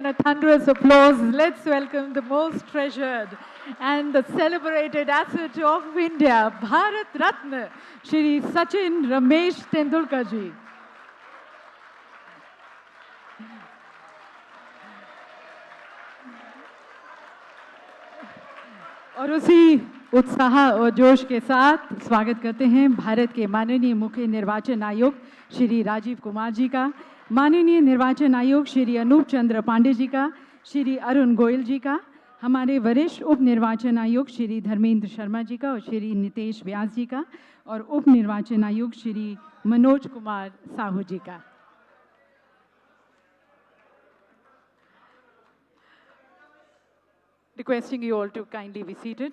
a thunderous applause, let's welcome the most treasured and the celebrated asset of India, Bharat Ratna, Shri Sachin Ramesh Tendulkar ji. और उसी उत्साह और जोश के साथ स्वागत करते हैं भारत के माननीय मुख्य निर्वाचन आयोग श्री राजीव कुमार जी का, माननीय निर्वाचन आयोग श्री अनूप चंद्र पांडे जी का, श्री अरुण गोयल जी का, हमारे वरिष्ठ उप निर्वाचन आयोग श्री धर्मेंद्र शर्मा जी का और श्री नितेश व्यास जी का, और उप निर्वाचन आयोग श्री मनोज कुमार साहू जी का। Requesting you all to kindly be seated.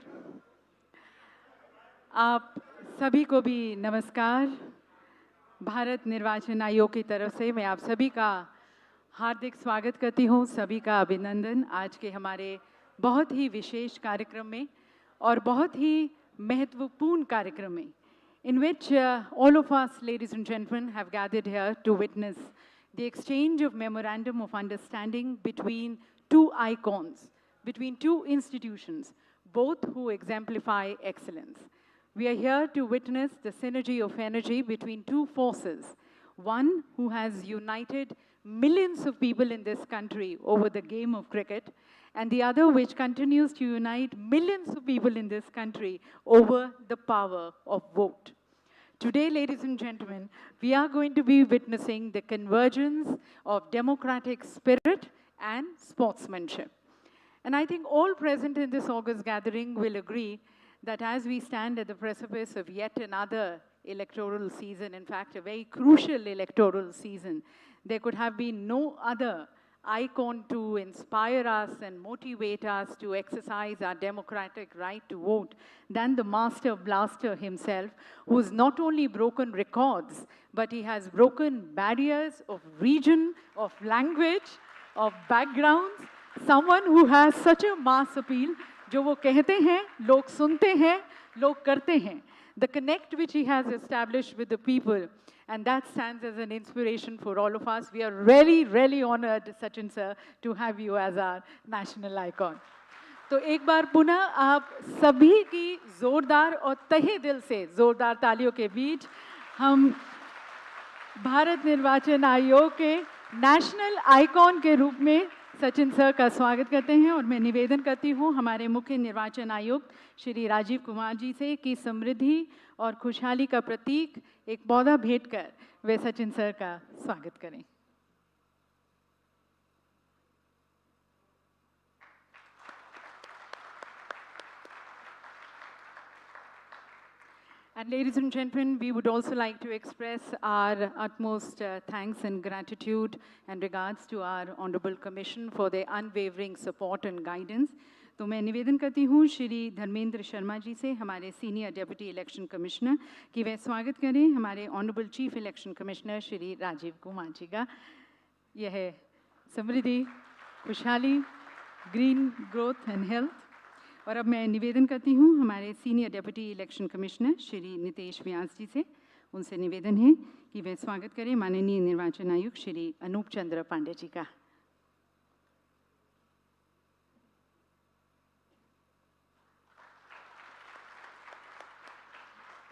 आप सभी को भी नमस्कार। भारत निर्वाचन आयोग की तरफ से मैं आप सभी का हार्दिक स्वागत करती हूँ, सभी का अभिनंदन आज के हमारे बहुत ही विशेष कार्यक्रम में और बहुत ही महत्वपूर्ण कार्यक्रम में, in which all of us, ladies and gentlemen, have gathered here to witness the exchange of memorandum of understanding between two icons, between two institutions, both who exemplify excellence. We are here to witness the synergy of energy between two forces, one who has united millions of people in this country over the game of cricket, and the other which continues to unite millions of people in this country over the power of vote. Today, ladies and gentlemen, we are going to be witnessing the convergence of democratic spirit and sportsmanship. And I think all present in this August gathering will agree that as we stand at the precipice of yet another electoral season, in fact, a very crucial electoral season, there could have been no other icon to inspire us and motivate us to exercise our democratic right to vote than the master blaster himself, who's not only broken records, but he has broken barriers of region, of language, of backgrounds. Someone who has such a mass appeal, जो वो कहते हैं, लोग सुनते हैं, लोग करते हैं. The connect which he has established with the people, and that stands as an inspiration for all of us. We are really, really honored, Sachin sir, to have you as our national icon. तो एक बार पुनः आप सभी की जोरदार और तहे दिल से जोरदार तालियों के बीच हम भारत निर्वाचन आयोग के नेशनल आइकॉन के रूप में सचिन सर का स्वागत करते हैं। और मैं निवेदन करती हूँ हमारे मुख्य निर्वाचन आयुक्त श्री राजीव कुमार जी से कि समृद्धि और खुशहाली का प्रतीक एक पौधा भेंट कर वे सचिन सर का स्वागत करें। And ladies and gentlemen, we would also like to express our utmost thanks and gratitude and regards to our Honorable Commission for their unwavering support and guidance. तो मैं निवेदन करती हूँ श्री धर्मेंद्र शर्मा जी से, हमारे सीनियर डेप्यूटी इलेक्शन कमिश्नर, कि वे स्वागत करें हमारे honourable chief election commissioner Shri Rajiv Kumar ji का। यह समृद्धि, खुशहाली, ग्रीन ग्रोथ एंड हेल्थ। और अब मैं निवेदन करती हूँ हमारे senior deputy election commissioner Shri Nitesh Vyas ji से, उनसे निवेदन है कि वे स्वागत करें माननीय निर्वाचन आयुक्त श्री अनूप चंद्र पांडे जी का।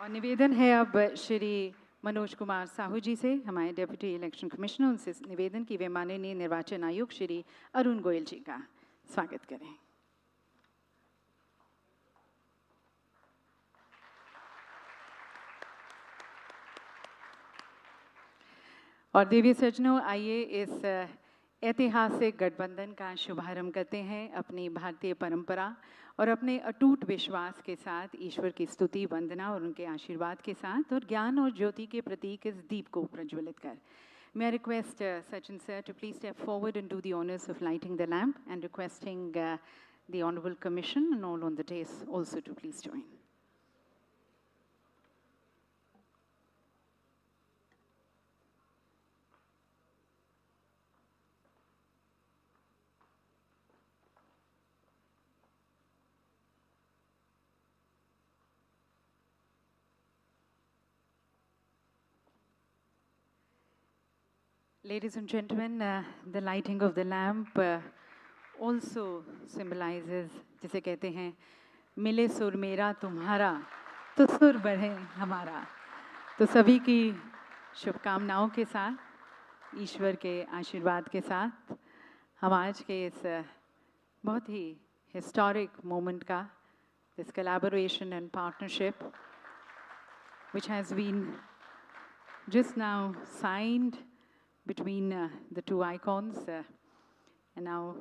और निवेदन है अब श्री मनोज कुमार साहू जी से, हमारे डेप्यूटी इलेक्शन कमिश्नर, उनसे निवेदन कि वे माननीय निर्वाचन आयुक्त श्री अरुण गोयल जी का स्वागत करें। और देवी सज्जनों, आइए इस ऐतिहासिक गठबंधन का शुभारंभ करते हैं अपनी भारतीय परंपरा और अपने अटूट विश्वास के साथ, ईश्वर की स्तुति, वंदना और उनके आशीर्वाद के साथ, और ज्ञान और ज्योति के प्रतीक इस दीप को प्रज्वलित कर। May I request Sachin sir to please step forward and do the honors of lighting the lamp, and requesting the Honorable Commission and all on the dais also to please join. Ladies and gentlemen, the lighting of the lamp also symbolizes, जिसे कहते हैं मिले सुर मेरा तुम्हारा तो सुर बढ़े हमारा। तो सभी की शुभकामनाओं के साथ, ईश्वर के आशीर्वाद के साथ हम आज के इस बहुत ही हिस्टोरिक मोमेंट का, this collaboration and partnership which has been just now signed between the two icons and now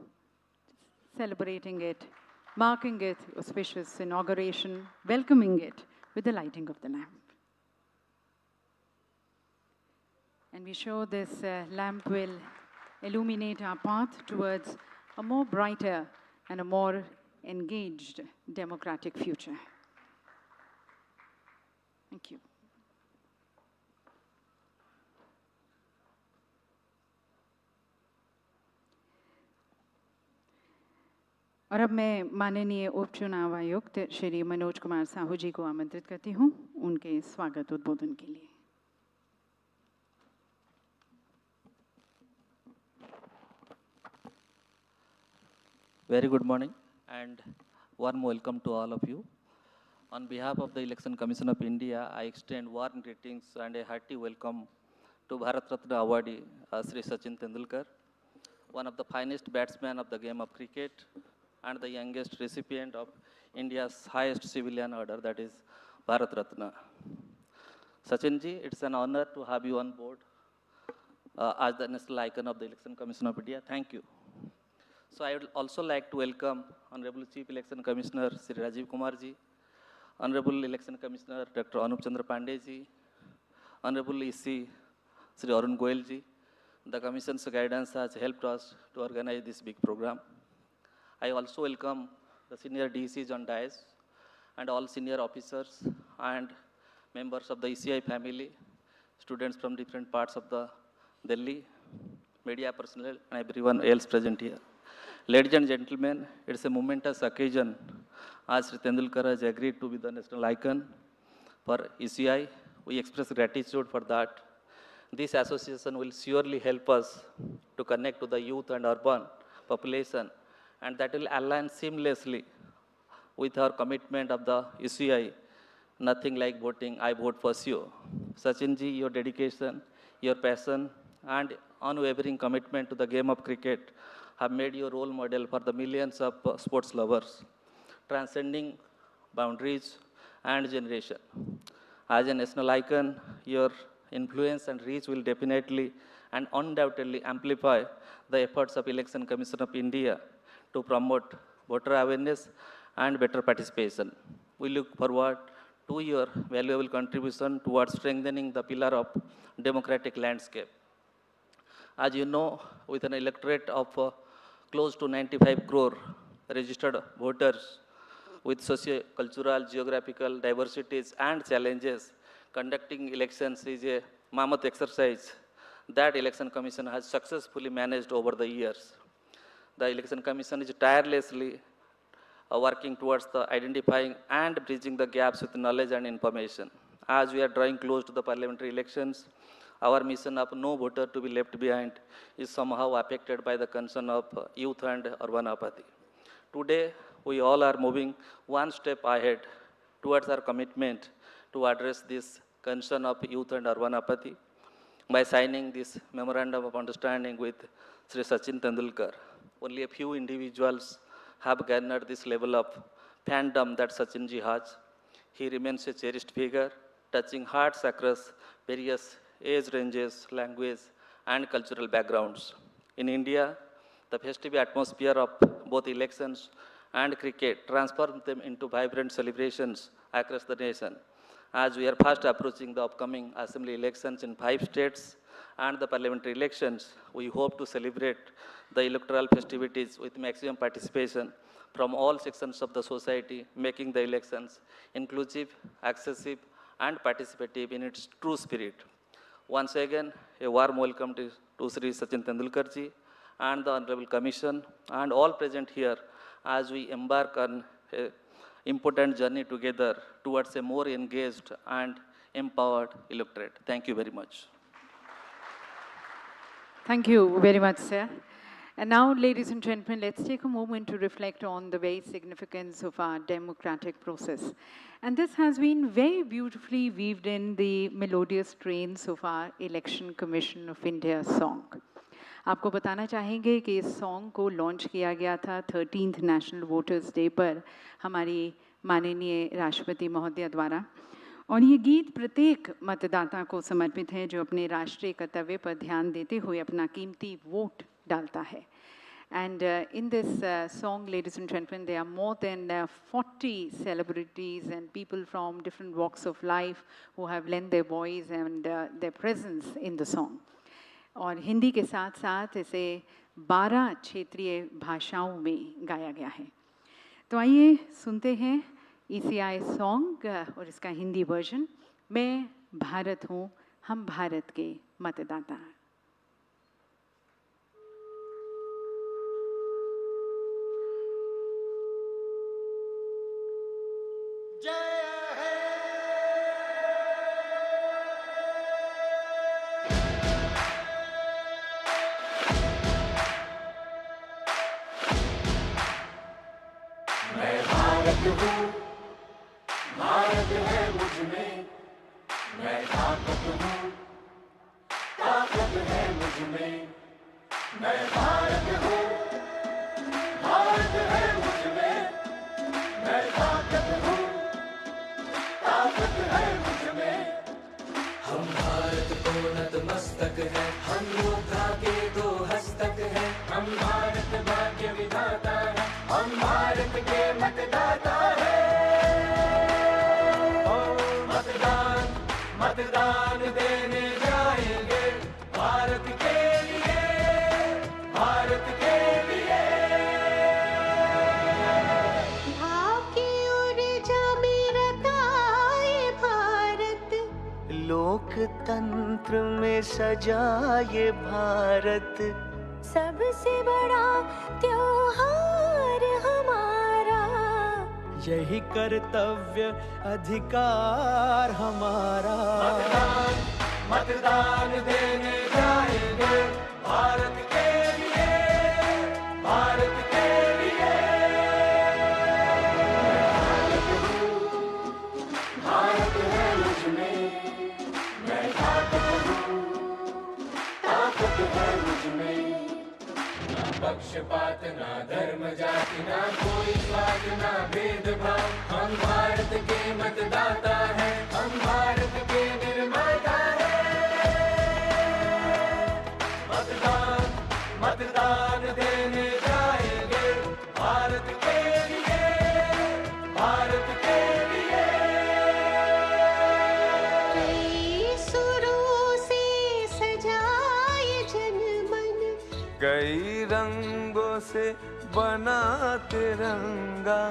celebrating it, marking it auspicious inauguration, welcoming it with the lighting of the lamp. And we show this lamp will illuminate our path towards a more brighter and a more engaged democratic future. Thank you. और अब मैं माननीय उपचुनाव आयुक्त श्री मनोज कुमार साहू जी को आमंत्रित करती हूँ उनके स्वागत उद्बोधन के लिए। Very good morning and warm welcome to all of you. On behalf of the Election Commission of India, I extend warm greetings and a hearty welcome to Bharat Ratna awardee Sri Sachin Tendulkar, one of the finest batsmen of the game of cricket and the youngest recipient of India's highest civilian order, that is Bharat Ratna. Sachin ji, it's an honor to have you on board as the national icon of the Election Commission of India. Thank you. So I would also like to welcome Honorable Chief Election Commissioner Sri Rajiv Kumar ji, Honorable Election Commissioner Dr. Anup Chandra Pandey ji, Honorable EC Sri Arun Goyal ji. The Commission's guidance has helped us to organize this big program. I also welcome the senior DCs on dais and all senior officers and members of the ECI family, students from different parts of the Delhi, media personnel and everyone else present here. Ladies and gentlemen, it's a momentous occasion as Sri Tendulkar has agreed to be the national icon for ECI. We express gratitude for that. This association will surely help us to connect to the youth and urban population, and that will align seamlessly with our commitment of the ECI. Nothing like voting, I vote for you. Sachin ji, your dedication, your passion, and unwavering commitment to the game of cricket have made you a role model for the millions of sports lovers, transcending boundaries and generation. As a national icon, your influence and reach will definitely and undoubtedly amplify the efforts of Election Commission of India to promote voter awareness and better participation. We look forward to your valuable contribution towards strengthening the pillar of democratic landscape. As you know, with an electorate of close to 95 crore registered voters with socio-cultural, geographical diversities and challenges, conducting elections is a mammoth exercise that Election Commission has successfully managed over the years. The Election Commission is tirelessly working towards the identifying and bridging the gaps with knowledge and information. As we are drawing close to the parliamentary elections, our mission of no voter to be left behind is somehow affected by the concern of youth and urban apathy. Today, we all are moving one step ahead towards our commitment to address this concern of youth and urban apathy by signing this memorandum of understanding with Sri Sachin Tendulkar. Only a few individuals have garnered this level of fandom that Sachin ji has. He remains a cherished figure, touching hearts across various age ranges, language, and cultural backgrounds. In India, the festive atmosphere of both elections and cricket transforms them into vibrant celebrations across the nation. As we are fast approaching the upcoming assembly elections in 5 states and the parliamentary elections, we hope to celebrate the electoral festivities with maximum participation from all sections of the society, making the elections inclusive, accessible, and participative in its true spirit. Once again, a warm welcome to Sri Sachin Tendulkar ji and the Honorable Commission and all present here as we embark on an important journey together towards a more engaged and empowered electorate. Thank you very much. Thank you very much, sir. And now, ladies and gentlemen, let's take a moment to reflect on the very significance of our democratic process. And this has been very beautifully weaved in the melodious strains of our Election Commission of India song. आपको बताना चाहेंगे कि इस song को launch किया गया था 13th national voters day पर हमारी माननीय राष्ट्रपति महोदया द्वारा, और ये गीत प्रत्येक मतदाता को समर्पित है जो अपने राष्ट्रीय कर्तव्य पर ध्यान देते हुए अपना कीमती वोट डालता है. And in this song, ladies and gentlemen, there are more than 40 celebrities and people from different walks of life who have lent their voice and their presence in the song. और हिंदी के साथ साथ इसे 12 क्षेत्रीय भाषाओं में गाया गया है. तो आइए सुनते हैं ECI सॉन्ग और इसका हिंदी वर्जन. मैं भारत हूँ, हम भारत के मतदाता. भारत है मुझ में, मैं ताकत हूँ, ताकत है मुझ में. मैं भारत हूँ, भारत है मुझ में, मैं ताकत हूँ, ताकत है मुझ में. हम भारत को नतमस्तक है, हम योद्धा के 2 हस्तक है. हम भारत भाग्य विधाता है, हम भारत के मतदाता है. मतदान देने जाएंगे भारत के लिए, भारत के लिए. भाव की ऊर्जा में रताए भारत, लोकतंत्र में सजाए भारत. सबसे बड़ा त्योहार हमारा, यही कर्तव्य अधिकार हमारा. मतदान, मतदान देने जाएंगे भारत के लिए, भारत के लिए. भारत है मुझ में, मैं ताकत हूँ, ताकत है मुझ में. ना पक्षपात, ना धर्म जाति, ना कोई स्वार्थ, ना भेदभाव. हम भारत के मतदाता हैं, हम भारत के निर्माता हैं. मतदान, मतदान देने जाएंगे भारत के लिए, भारत के लिए. कई सुरों से सजाए जनमन, कई रंगों से बना तिरंगा.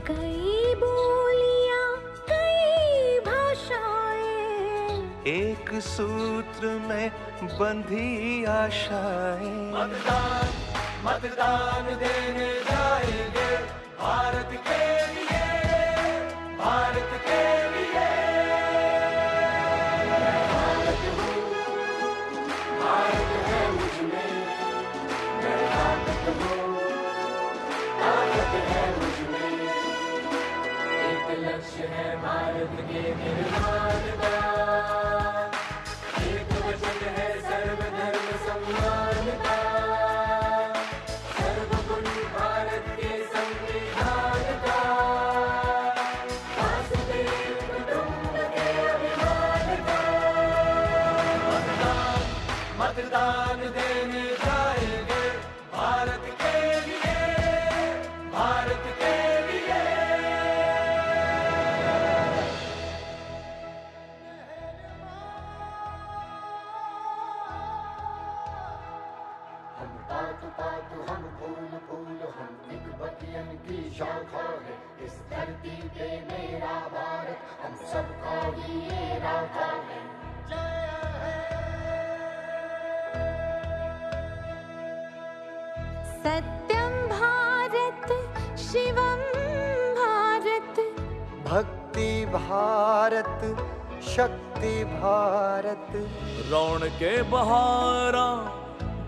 कई बोलियां, कई भाषाएं, एक सूत्र में बंधी आशाएं. मतदान, मतदान देने जाएंगे भारत के लिए, भारत के लिए. भारत हूँ, भारत है मुझ में, मैं ताकत हूँ, ताकत है मुझ में. एक लक्ष्य है भारत के निर्माण का, एक वचन है सर्वधर्म सम्मान का. सर्वगुण भारत के संविधान का, वासुदेव कुटुंब के अभिमान का. मतदान, मतदान देने जाएंगे भारत के लिए, भारत के लिए. हम पात पात, हम फूल फूल, हम एक बगियन की शाखा है. इस धरती पे मेरा भारत, हम सबका ही ये राखा है. सत्यम भारत, शिवम भारत, भक्ति भारत, शक्ति भारत. रौण के बहारा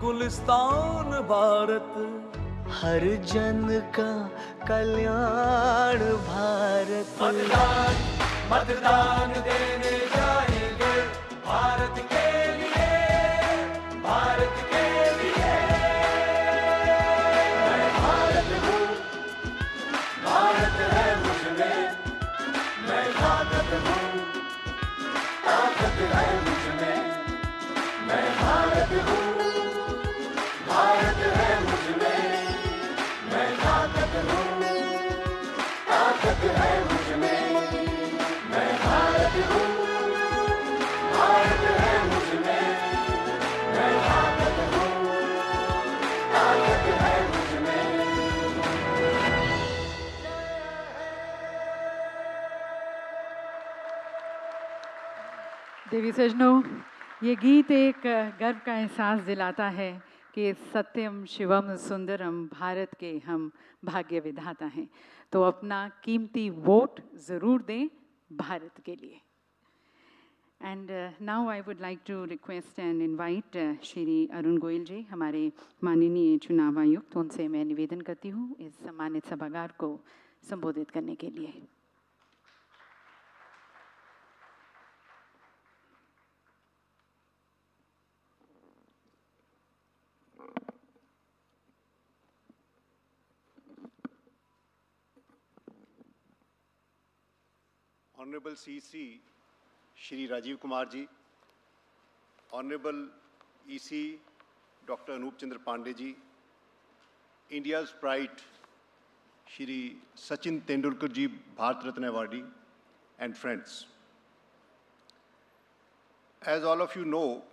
गुलिस्तान भारत, हर जन का कल्याण भारत। मतदान मतदान देने जाएंगे भारत के लिए, भारत के लिए। मैं भारत हूँ, भारत है मुझमें, मैं ताकत हूँ, ताकत है मुझमें। मैं भारत हूँ, भारत है मुझमें, मैं ताकत हूँ, ताकत है मुझमें। मैं भारत हूँ, भारत है मुझमें, मैं ताकत हूँ, ताकत है मुझमें। देवी सजनों, ये गीत एक गर्व का एहसास दिलाता है कि सत्यम शिवम सुंदरम भारत के हम भाग्य विधाता हैं। तो अपना कीमती वोट ज़रूर दें भारत के लिए। And now I would like to request and invite Shri Arun Goel ji, हमारे माननीय चुनाव आयुक्त, उनसे मैं निवेदन करती हूँ इस सम्मानित सभागार को संबोधित करने के लिए। Honorable CC Shri Rajiv Kumar ji, Honorable EC Dr. Anup Chandra Pandey ji, India's pride Shri Sachin Tendulkar ji, Bharat Ratna awardee, and friends. As all of you know,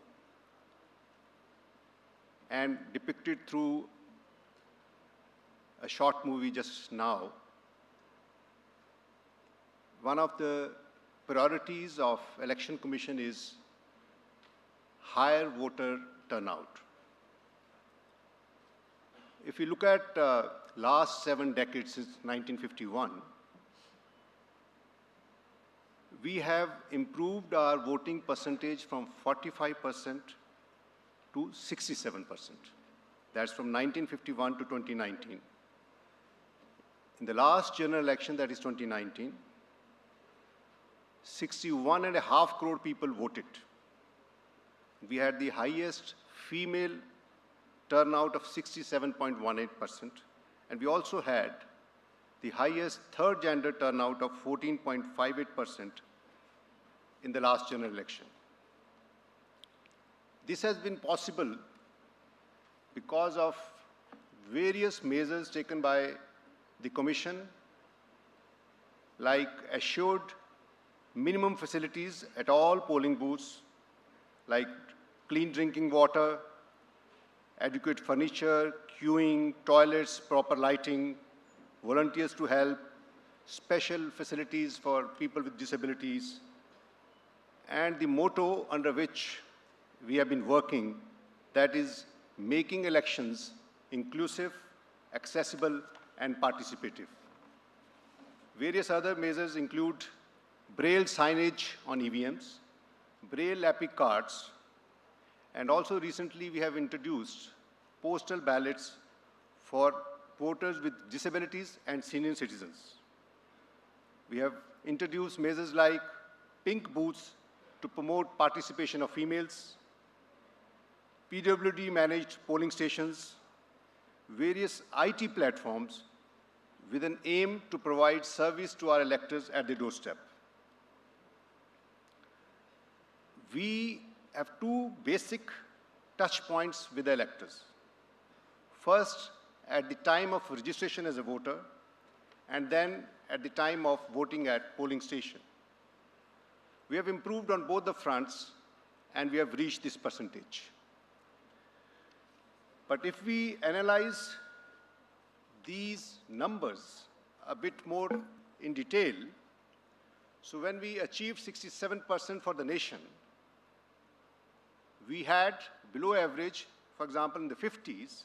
and depicted through a short movie just now, one of the priorities of Election Commission is higher voter turnout. If you look at last 7 decades since 1951, we have improved our voting percentage from 45% to 67%. That's from 1951 to 2019. In the last general election, that is 2019, 61.5 crore people voted. We had the highest female turnout of 67.18%, and we also had the highest third gender turnout of 14.58% in the last general election. This has been possible because of various measures taken by the Commission, like assured minimum facilities at all polling booths, like clean drinking water, adequate furniture, queuing, toilets, proper lighting, volunteers to help, special facilities for people with disabilities, and the motto under which we have been working, that is making elections inclusive, accessible, and participative. Various other measures include Braille signage on EVMs, Braille epic cards, and also recently we have introduced postal ballots for voters with disabilities and senior citizens. We have introduced measures like pink booths to promote participation of females, PWD managed polling stations, various IT platforms with an aim to provide service to our electors at the doorstep. We have two basic touch points with the electors. First, at the time of registration as a voter, and then at the time of voting at polling station. We have improved on both the fronts, and we have reached this percentage. But if we analyze these numbers a bit more in detail, so when we achieved 67% for the nation, we had below average, for example, in the 50s,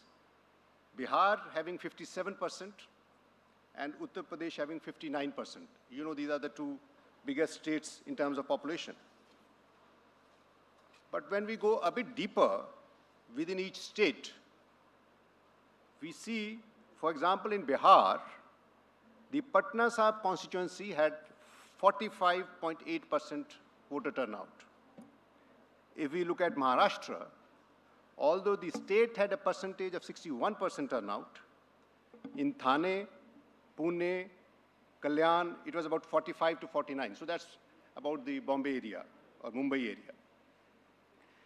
Bihar having 57% and Uttar Pradesh having 59%. You know, these are the two biggest states in terms of population. But when we go a bit deeper, within each state, we see, for example, in Bihar, the Patna Sahib constituency had 45.8% voter turnout. If we look at Maharashtra, although the state had a percentage of 61% turnout, in Thane, Pune, Kalyan, it was about 45 to 49. So that's about the Bombay area or Mumbai area.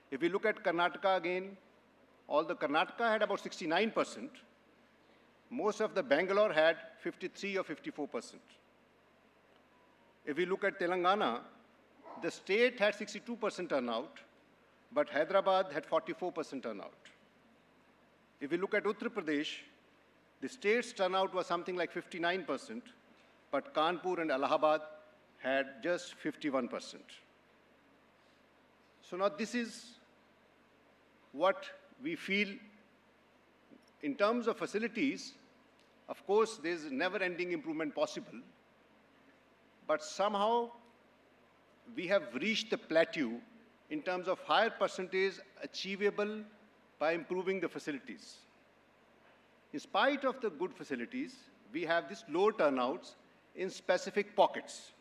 If we look at Karnataka again, although Karnataka had about 69%, most of the Bangalore had 53 or 54%. If we look at Telangana, the state had 62% turnout, but Hyderabad had 44% turnout. If we look at Uttar Pradesh, the state's turnout was something like 59%, but Kanpur and Allahabad had just 51%. So now this is what we feel in terms of facilities. Of course, there's never-ending improvement possible, but somehow we have reached the plateau in terms of higher percentage achievable by improving the facilities. In spite of the good facilities, we have these low turnouts in specific pockets,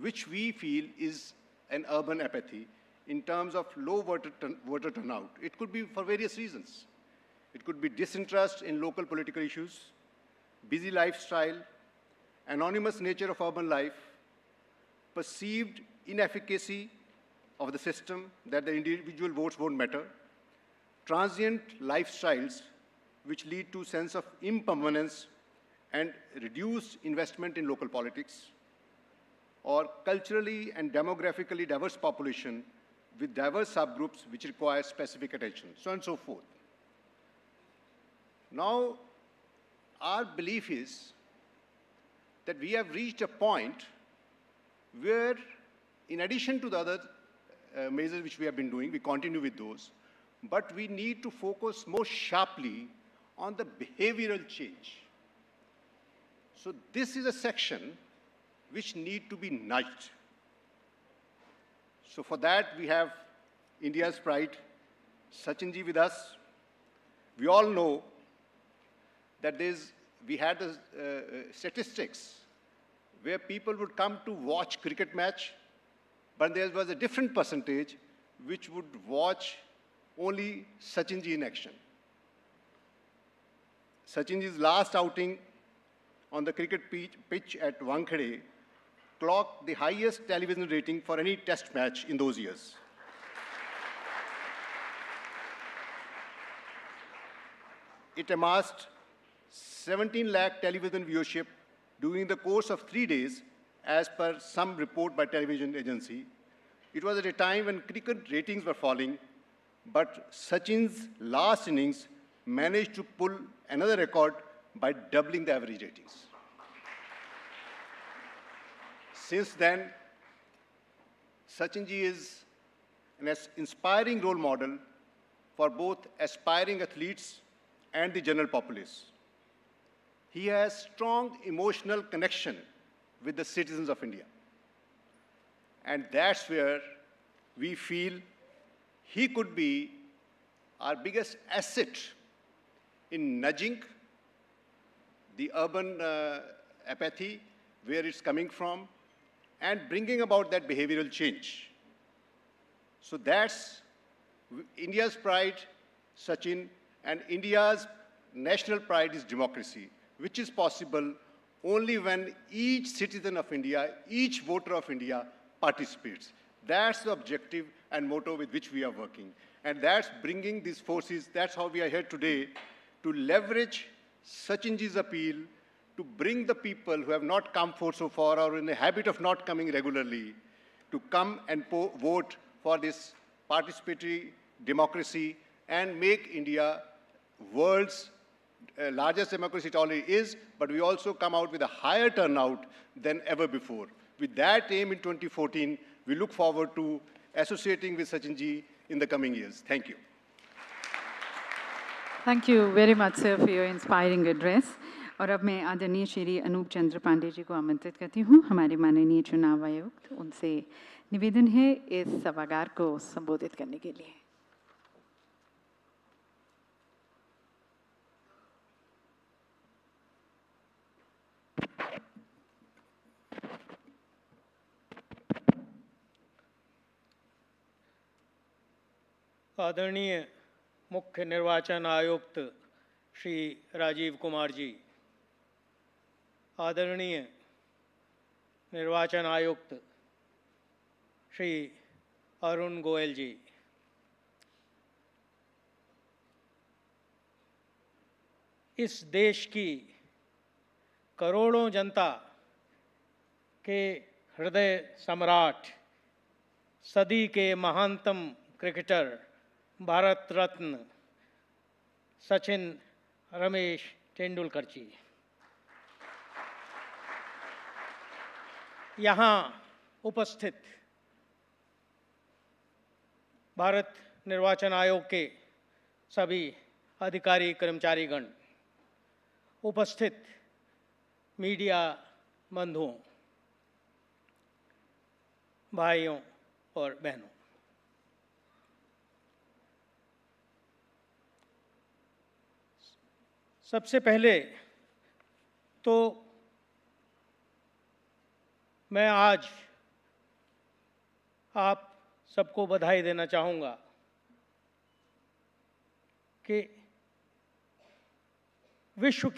which we feel is an urban apathy in terms of low voter turnout. It could be for various reasons. It could be disinterest in local political issues, busy lifestyle, anonymous nature of urban life, perceived inefficacy of the system, that the individual votes won't matter, transient lifestyles which lead to sense of impermanence and reduced investment in local politics, or culturally and demographically diverse population with diverse subgroups which require specific attention, so on and so forth. Now, our belief is that we have reached a point where, in addition to the other measures which we have been doing, we continue with those, but we need to focus more sharply on the behavioral change. So this is a section which need to be nudged. So for that, we have India's pride, Sachinji, with us. We all know that we had statistics where people would come to watch cricket match, but there was a different percentage which would watch only Sachinji in action. Sachinji's last outing on the cricket pitch at Wankhede clocked the highest television rating for any test match in those years. It amassed 17 lakh television viewership during the course of 3 days, as per some report by television agency. It was at a time when cricket ratings were falling, but Sachin's last innings managed to pull another record by doubling the average ratings. Since then, Sachinji is an inspiring role model for both aspiring athletes and the general populace. He has strong emotional connection with the citizens of India. And that's where we feel he could be our biggest asset in nudging the urban apathy, where it's coming from, and bringing about that behavioral change. So that's India's pride, Sachin, and India's national pride is democracy, which is possible only when each citizen of India, each voter of India participates. That's the objective and motto with which we are working. And that's bringing these forces, that's how we are here today, to leverage Sachinji's appeal to bring the people who have not come forth so far or in the habit of not coming regularly to come and vote for this participatory democracy and make India world's largest democracy it already is, but we also come out with a higher turnout than ever before. With that aim in 2014, we look forward to associating with Sachinji in the coming years. Thank you. Thank you very much, sir, for your inspiring address. और अब मैं आदरणीय श्री अनूप चंद्र पांडे जी को आमंत्रित करती हूँ, हमारे माननीय चुनाव आयुक्त। उनसे निवेदन है इस सभागार को संबोधित करने के लिए। आदरणीय मुख्य निर्वाचन आयुक्त श्री राजीव कुमार जी, आदरणीय निर्वाचन आयुक्त श्री अरुण गोयल जी, इस देश की करोड़ों जनता के हृदय सम्राट, सदी के महानतम क्रिकेटर, भारत रत्न सचिन रमेश तेंदुलकर जी, यहाँ उपस्थित भारत निर्वाचन आयोग के सभी अधिकारी कर्मचारीगण, उपस्थित मीडिया बंधुओं, भाइयों और बहनों, सबसे पहले तो मैं आज आप सबको बधाई देना चाहूँगा कि विश्व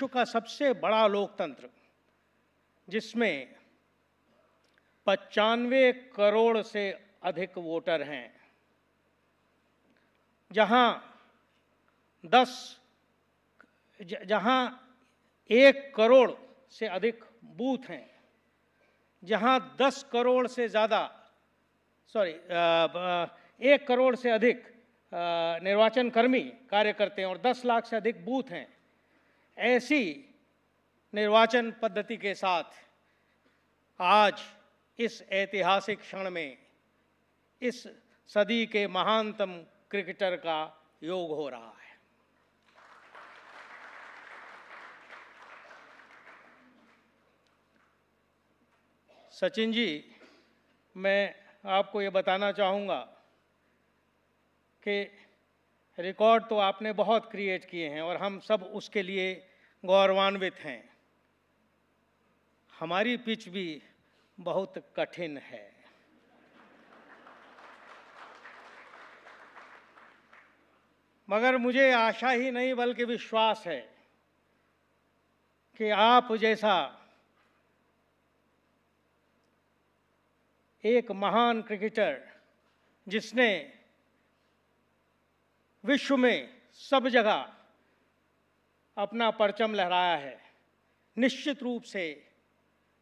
का सबसे बड़ा लोकतंत्र, जिसमें 95 करोड़ से अधिक वोटर हैं, जहां 1 करोड़ से अधिक बूथ हैं, जहां 10 करोड़ से ज़्यादा 1 करोड़ से अधिक निर्वाचन कर्मी कार्य करते हैं और 10 लाख से अधिक बूथ हैं, ऐसी निर्वाचन पद्धति के साथ आज इस ऐतिहासिक क्षण में इस सदी के महानतम क्रिकेटर का योग हो रहा है। सचिन जी, मैं आपको ये बताना चाहूँगा कि रिकॉर्ड तो आपने बहुत क्रिएट किए हैं और हम सब उसके लिए गौरवान्वित हैं। हमारी पिच भी बहुत कठिन है। मगर मुझे आशा ही नहीं बल्कि विश्वास है कि आप जैसा एक महान क्रिकेटर, जिसने विश्व में सब जगह अपना परचम लहराया है, निश्चित रूप से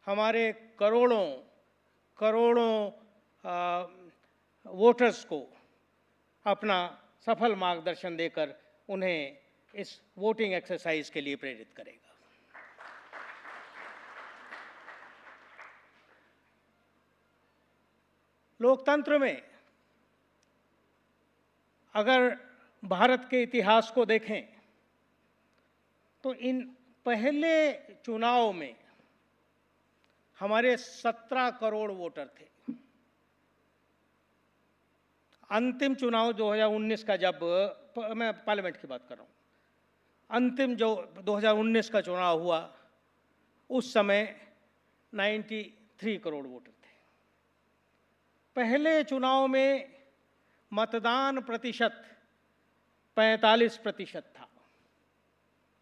हमारे करोड़ों वोटर्स को अपना सफल मार्गदर्शन देकर उन्हें इस वोटिंग एक्सरसाइज के लिए प्रेरित करेगा। लोकतंत्र में अगर भारत के इतिहास को देखें तो इन पहले चुनाव में हमारे 17 करोड़ वोटर थे। अंतिम चुनाव 2019 का, जब मैं पार्लियामेंट की बात कर रहा हूँ, अंतिम जो 2019 का चुनाव हुआ उस समय 93 करोड़ वोटर थे। पहले चुनाव में मतदान प्रतिशत 45% था,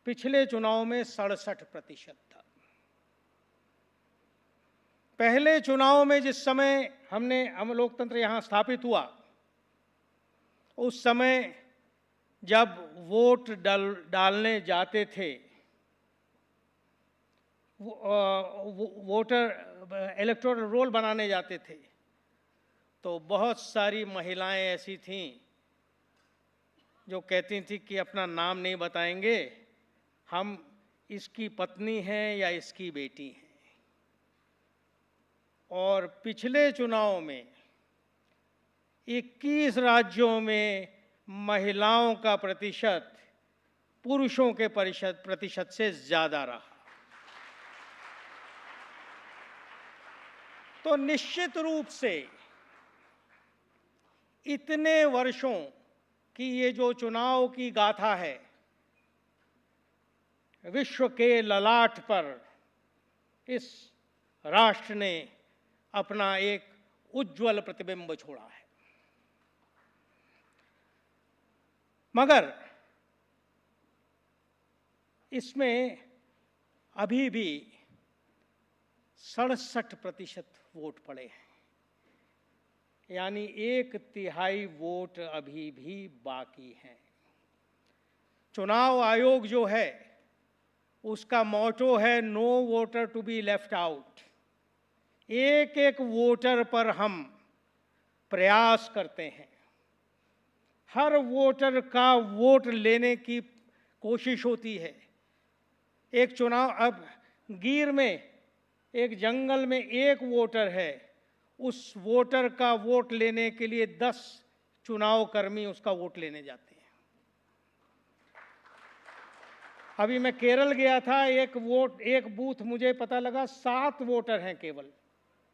पिछले चुनाव में 67% था। पहले चुनाव में जिस समय हम लोकतंत्र यहाँ स्थापित हुआ, उस समय जब वोट डालने जाते थे, वोटर इलेक्टोरल रोल बनाने जाते थे, तो बहुत सारी महिलाएं ऐसी थीं जो कहती थी कि अपना नाम नहीं बताएंगे, हम इसकी पत्नी हैं या इसकी बेटी हैं। और पिछले चुनाव में 21 राज्यों में महिलाओं का प्रतिशत पुरुषों के प्रतिशत से ज़्यादा रहा। तो निश्चित रूप से इतने वर्षों की ये जो चुनाव की गाथा है, विश्व के ललाट पर इस राष्ट्र ने अपना एक उज्ज्वल प्रतिबिंब छोड़ा है। मगर इसमें अभी भी 67% वोट पड़े हैं, यानी 1/3 वोट अभी भी बाकी हैं। चुनाव आयोग जो है उसका मोटो है no voter to be left out. एक एक वोटर पर हम प्रयास करते हैं, हर वोटर का वोट लेने की कोशिश होती है। एक चुनाव, अब गीर में एक जंगल में एक वोटर है, उस वोटर का वोट लेने के लिए 10 चुनाव कर्मी उसका वोट लेने जाते हैं। अभी मैं केरल गया था, एक बूथ मुझे पता लगा 7 वोटर हैं केवल,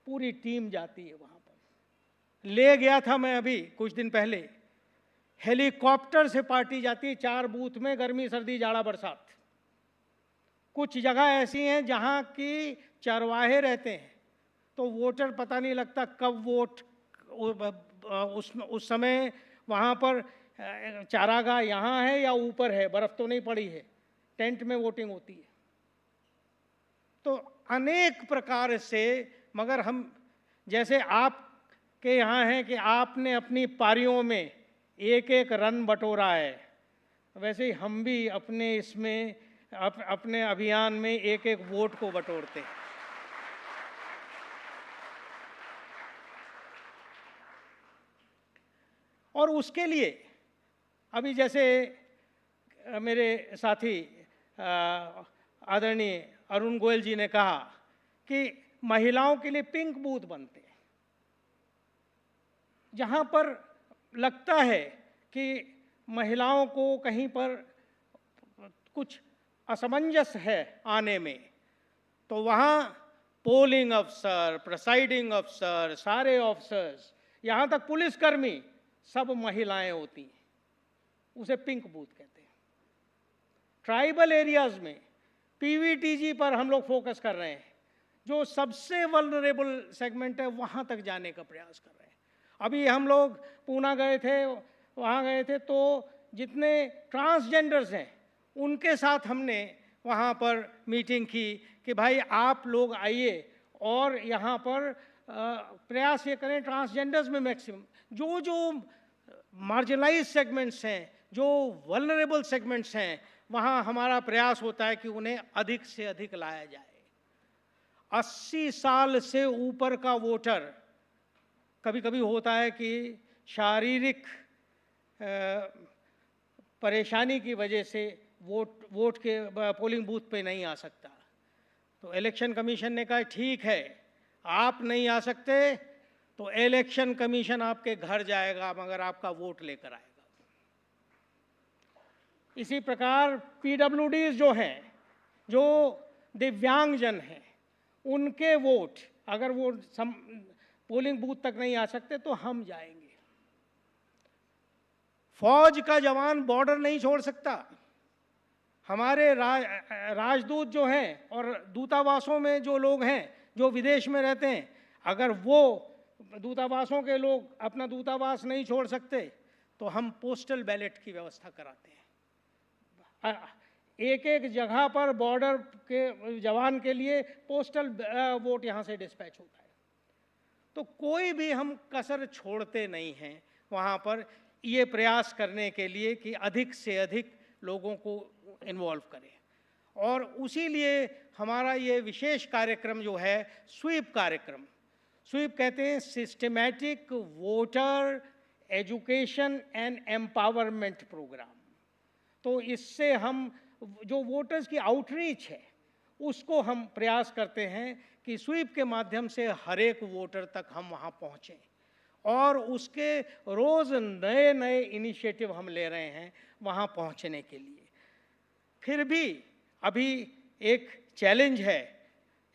पूरी टीम जाती है वहां पर। ले गया था मैं अभी कुछ दिन पहले, हेलीकॉप्टर से पार्टी जाती है 4 बूथ में, गर्मी सर्दी जाड़ा बरसात। कुछ जगह ऐसी हैं जहां की चरवाहे रहते हैं, तो वोटर पता नहीं लगता कब वोट, उस समय वहां पर चारागाह यहाँ है या ऊपर है, बर्फ तो नहीं पड़ी है, टेंट में वोटिंग होती है। तो अनेक प्रकार से, मगर हम जैसे आपके यहाँ हैं कि आपने अपनी पारियों में एक एक रन बटोरा है, वैसे ही हम भी अपने इसमें अपने अभियान में एक एक वोट को बटोरते हैं। और उसके लिए अभी जैसे मेरे साथी आदरणीय अरुण गोयल जी ने कहा कि महिलाओं के लिए पिंक बूथ बनते हैं, जहां पर लगता है कि महिलाओं को कहीं पर कुछ असमंजस है आने में, तो वहाँ पोलिंग अफसर, प्रिसाइडिंग अफसर, सारे ऑफिसर्स, यहाँ तक पुलिसकर्मी सब महिलाएं होती हैं। उसे पिंक बूथ कहते हैं। ट्राइबल एरियाज में पीवीटीजी पर हम लोग फोकस कर रहे हैं, जो सबसे वल्नरेबल सेगमेंट है वहाँ तक जाने का प्रयास कर रहे हैं। अभी हम लोग पूना गए थे, वहाँ गए थे, तो जितने ट्रांसजेंडर्स हैं उनके साथ हमने वहाँ पर मीटिंग की कि भाई आप लोग आइए और यहाँ पर प्रयास ये करें ट्रांसजेंडर्स में मैक्सिमम, जो मार्जिनलाइज सेगमेंट्स हैं, जो वल्नरेबल सेगमेंट्स हैं, वहाँ हमारा प्रयास होता है कि उन्हें अधिक से अधिक लाया जाए। 80 साल से ऊपर का वोटर, कभी कभी होता है कि शारीरिक परेशानी की वजह से वोट के पोलिंग बूथ पे नहीं आ सकता, तो इलेक्शन कमीशन ने कहा ठीक है, आप नहीं आ सकते तो इलेक्शन कमीशन आपके घर जाएगा मगर आपका वोट लेकर आएगा। इसी प्रकार पीडब्ल्यूडीज जो हैं, जो दिव्यांगजन हैं, उनके वोट अगर वो पोलिंग बूथ तक नहीं आ सकते तो हम जाएंगे। फौज का जवान बॉर्डर नहीं छोड़ सकता। हमारे राजदूत जो हैं और दूतावासों में जो लोग हैं जो विदेश में रहते हैं, अगर वो दूतावासों के लोग अपना दूतावास नहीं छोड़ सकते तो हम पोस्टल बैलेट की व्यवस्था कराते हैं। एक एक जगह पर बॉर्डर के जवान के लिए पोस्टल वोट यहाँ से डिस्पैच होता है। तो कोई भी हम कसर छोड़ते नहीं हैं वहाँ पर ये प्रयास करने के लिए कि अधिक से अधिक लोगों को इन्वॉल्व करें। और उसी लिए हमारा ये विशेष कार्यक्रम जो है स्वीप कार्यक्रम, स्वीप कहते हैं systematic voter education and empowerment programme. तो इससे हम जो वोटर्स की आउटरीच है उसको हम प्रयास करते हैं कि स्वीप के माध्यम से हर एक वोटर तक हम वहाँ पहुँचें, और उसके रोज़ नए नए इनिशिएटिव हम ले रहे हैं वहाँ पहुँचने के लिए। फिर भी अभी एक चैलेंज है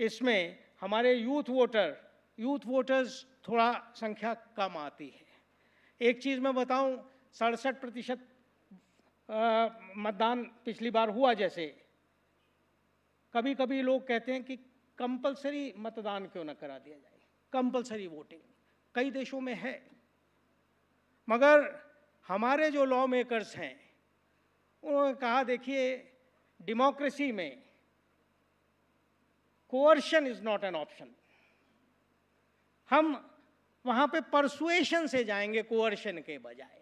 इसमें, हमारे यूथ वोटर्स थोड़ा संख्या कम आती है। एक चीज़ मैं बताऊं, 67% मतदान पिछली बार हुआ। जैसे कभी कभी लोग कहते हैं कि कंपलसरी मतदान क्यों ना करा दिया जाए, कंपलसरी वोटिंग कई देशों में है, मगर हमारे जो लॉ मेकर्स हैं उन्होंने कहा देखिए डेमोक्रेसी में coercion is not an option. हम वहां पे परसुएशन से जाएंगे कोअर्शन के बजाय,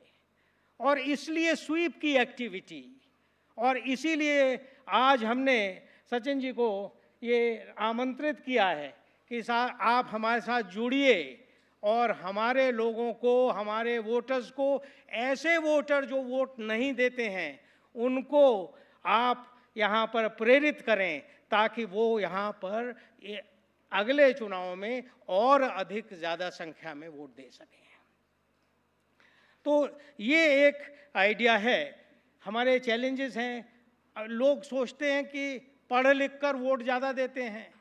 और इसलिए स्वीप की एक्टिविटी, और इसीलिए आज हमने सचिन जी को ये आमंत्रित किया है कि आप हमारे साथ जुड़िए और हमारे लोगों को, हमारे वोटर्स को, ऐसे वोटर जो वोट नहीं देते हैं उनको आप यहाँ पर प्रेरित करें ताकि वो यहाँ पर अगले चुनाव में और अधिक ज़्यादा संख्या में वोट दे सकें। तो ये एक आइडिया है। हमारे चैलेंजेस हैं, लोग सोचते हैं कि पढ़ लिख कर वोट ज़्यादा देते हैं।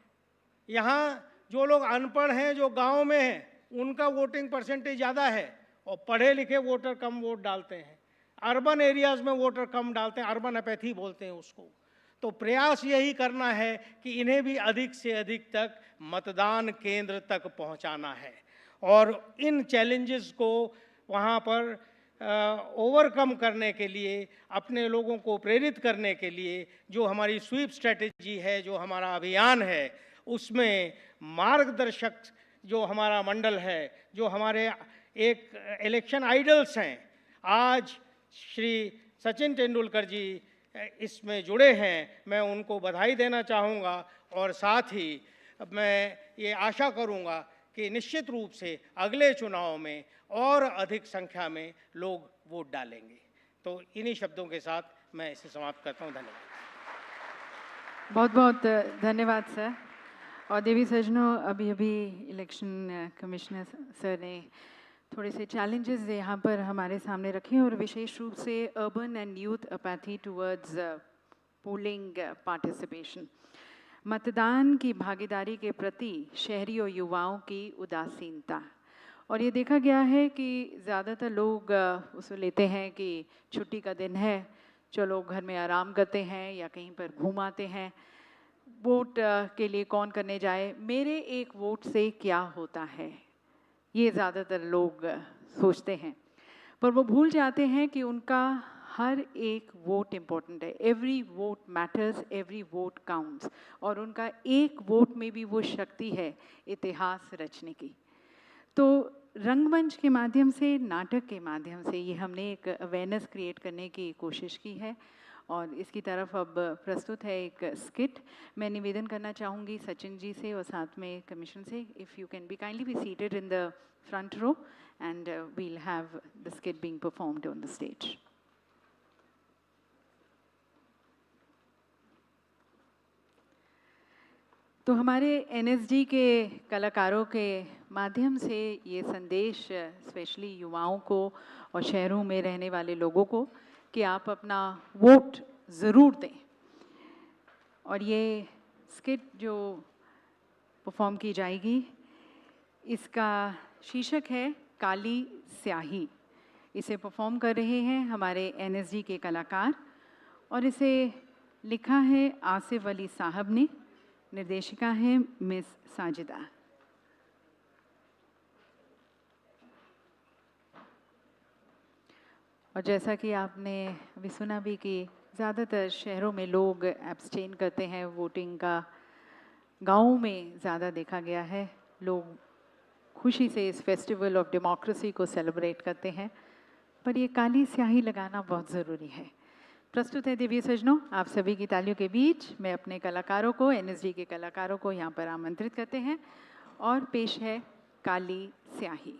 यहाँ जो लोग अनपढ़ हैं, जो गांव में हैं, उनका वोटिंग परसेंटेज ज़्यादा है और पढ़े लिखे वोटर कम वोट डालते हैं। अर्बन एरियाज़ में वोटर कम डालते हैं, अर्बन अपैथी बोलते हैं उसको। तो प्रयास यही करना है कि इन्हें भी अधिक से अधिक तक मतदान केंद्र तक पहुंचाना है, और इन चैलेंजेस को वहां पर ओवरकम करने के लिए, अपने लोगों को प्रेरित करने के लिए जो हमारी स्वीप स्ट्रेटेजी है, जो हमारा अभियान है, उसमें मार्गदर्शक जो हमारा मंडल है, जो हमारे एक इलेक्शन आइडल्स हैं, आज श्री सचिन तेंदुलकर जी इसमें जुड़े हैं। मैं उनको बधाई देना चाहूँगा और साथ ही मैं ये आशा करूँगा कि निश्चित रूप से अगले चुनाव में और अधिक संख्या में लोग वोट डालेंगे। तो इन्हीं शब्दों के साथ मैं इसे समाप्त करता हूँ। धन्यवाद। बहुत बहुत धन्यवाद सर। और देवी सज्जनों, अभी अभी इलेक्शन कमिश्नर सर ने थोड़े से चैलेंजेस यहाँ पर हमारे सामने रखे हैं, और विशेष रूप से urban and youth apathy towards polling participation, मतदान की भागीदारी के प्रति शहरी और युवाओं की उदासीनता। और ये देखा गया है कि ज़्यादातर लोग उसे लेते हैं कि छुट्टी का दिन है, चलो घर में आराम करते हैं या कहीं पर घूम आते हैं, वोट के लिए कौन करने जाए, मेरे एक वोट से क्या होता है, ये ज़्यादातर लोग सोचते हैं। पर वो भूल जाते हैं कि उनका हर एक वोट इम्पोर्टेंट है। Every vote matters, every vote counts, और उनका एक वोट में भी वो शक्ति है इतिहास रचने की। तो रंगमंच के माध्यम से, नाटक के माध्यम से ये हमने एक अवेयरनेस क्रिएट करने की कोशिश की है, और इसकी तरफ अब प्रस्तुत है एक स्किट। मैं निवेदन करना चाहूँगी सचिन जी से और साथ में कमीशन से, if you can be kindly be seated in the front row and we'll have the skit being performed on the stage. तो हमारे एनएसडी के कलाकारों के माध्यम से ये संदेश स्पेशली युवाओं को और शहरों में रहने वाले लोगों को कि आप अपना वोट ज़रूर दें। और ये स्किट जो परफॉर्म की जाएगी, इसका शीर्षक है काली स्याही। इसे परफॉर्म कर रहे हैं हमारे एनएसडी के कलाकार, और इसे लिखा है आसिफ अली साहब ने, निर्देशिका है मिस साजिदा। और जैसा कि आपने अभी सुना भी कि ज़्यादातर शहरों में लोग एब्सटेन करते हैं वोटिंग का, गाँव में ज़्यादा देखा गया है लोग खुशी से इस फेस्टिवल ऑफ डेमोक्रेसी को सेलिब्रेट करते हैं, पर ये काली स्याही लगाना बहुत ज़रूरी है। प्रस्तुत है दिव्य सज्जनों, आप सभी की तालियों के बीच मैं अपने कलाकारों को, एनएसडी के कलाकारों को यहाँ पर आमंत्रित करते हैं, और पेश है काली स्याही।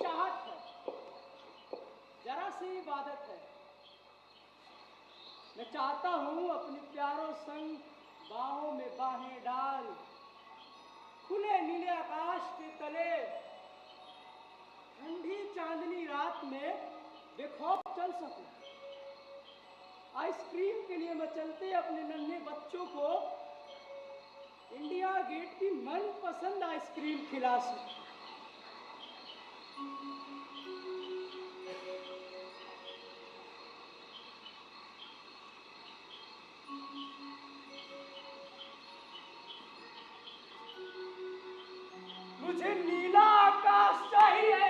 चाहत है, जरा सी इबादत है। मैं चाहता हूँ अपने प्यारों संग बाहों में बाहें डाल, खुले नीले आकाश के तले ठंडी चांदनी रात में बेखौफ चल सकूं। आइसक्रीम के लिए मैं चलते अपने नन्हे बच्चों को इंडिया गेट की मनपसंद आइसक्रीम खिला सकूं। मुझे नीला आकाश चाहिए।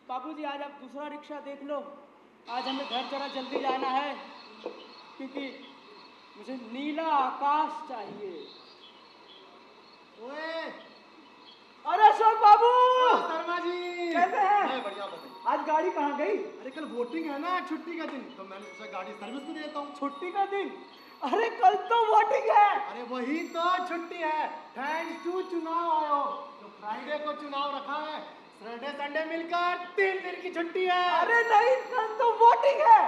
बाबूजी आज आप दूसरा रिक्शा देख लो, आज हमें घर जरा जल्दी जाना है क्योंकि मुझे नीला आकाश चाहिए। ओए, अरे अशोक बाबू, शर्मा जी कैसे हैं? मैं बढ़िया बताइए। आज गाड़ी कहाँ गई? अरे कल वोटिंग है ना, छुट्टी का दिन, तो मैंने सोचा गाड़ी सर्विस को दे देता हूँ। छुट्टी का दिन? अरे कल तो वोटिंग है। अरे वही तो छुट्टी है, थैंक्स टू चुनाव आयोग जो फ्राइडे को चुनाव रखा है, सैटरडे संडे मिलकर 3 दिन की छुट्टी है। अरे नहीं, कल तो वोटिंग है।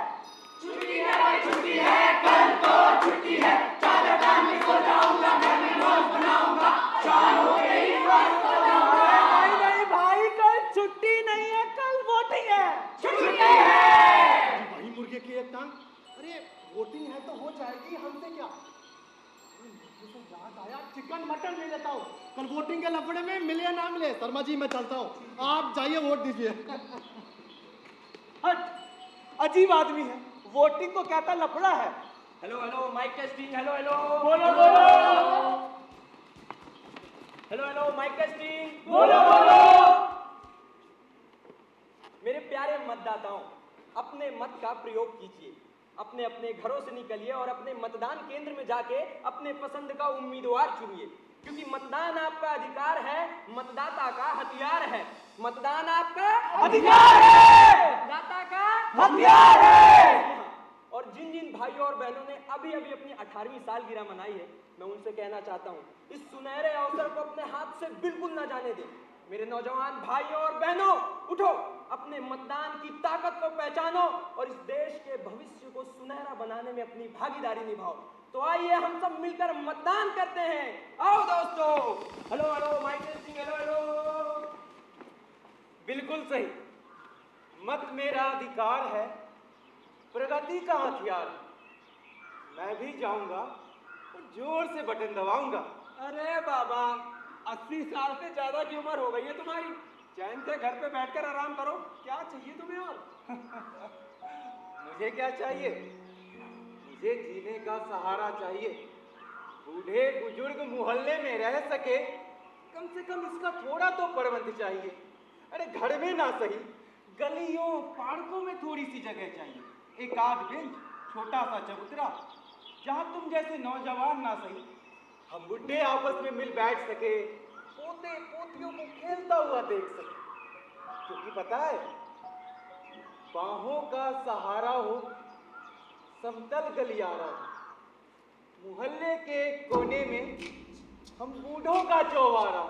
छुट्टी है भाई छुट्टी है, कल तो छुट्टी है। चादर डाल के सो जाऊंगा, घर में रोज बनाऊंगा, चाय हो गई बस सो जाऊंगा। नहीं नहीं भाई, कल छुट्टी नहीं है, कल वोटिंग है। छुट्टी है। वही मुर्गे की एक टांग। अरे वोटिंग है तो हो जाएगी, हमसे क्या। मुझे तो याद आया, चिकन मटन ले लेता हूँ, कल वोटिंग के लफड़े में मिले या ना मिले। शर्मा जी मैं चलता हूँ, आप जाइए वोट दीजिए। हट, अजीब आदमी है, वोटिंग को कहता लफड़ा है। Hello hello mic testing, hello hello बोलो बोलो, हेलो हेलो माइक टेस्टिंग, बोलो बोलो। मेरे प्यारे मतदाताओं, अपने मत का प्रयोग कीजिए, अपने अपने घरों से निकलिए और अपने मतदान केंद्र में जाके अपने पसंद का उम्मीदवार चुनिए, क्योंकि मतदान आपका अधिकार है, मतदाता का हथियार है। मतदान आपका अधिकार है, मतदाता का हथियार है। और जिन जिन भाइयों और बहनों ने अभी अभी अपनी 18वीं सालगिरह मनाई है, मैं उनसे कहना चाहता हूँ, इस सुनहरे अवसर को अपने हाथ से बिल्कुल न जाने दें। मेरे नौजवान भाइयों और बहनों, उठो, अपने मतदान की ताकत को पहचानो और इस देश के भविष्य को सुनहरा बनाने में अपनी भागीदारी निभाओ। तो आइए हम सब मिलकर मतदान करते हैं। आओ दोस्तों। Hello hello mic testing, hello hello. बिल्कुल सही, मत मेरा अधिकार है, प्रगति का हथियार है। मैं भी जाऊंगा और जोर से बटन दबाऊंगा। अरे बाबा, 80 साल से ज्यादा की उम्र हो गई है तुम्हारी, चैन से घर पे बैठकर आराम करो। क्या चाहिए तुम्हें और? मुझे क्या चाहिए? मुझे जीने का सहारा चाहिए। बूढ़े बुजुर्ग मोहल्ले में रह सके, कम से कम इसका थोड़ा तो प्रबंध चाहिए। अरे घर में ना सही, गलियों पार्कों में थोड़ी सी जगह चाहिए, एक आध बेंच, छोटा सा चबूतरा, जहां तुम जैसे नौजवान ना सही, हम बुढ़े आपस में मिल बैठ सके, पोते पोतियों को खेलता हुआ देख सके। क्योंकि पता है, बाहों का सहारा हो, समतल गलियारा हो, मोहल्ले के कोने में हम बूढ़ों का चौबारा,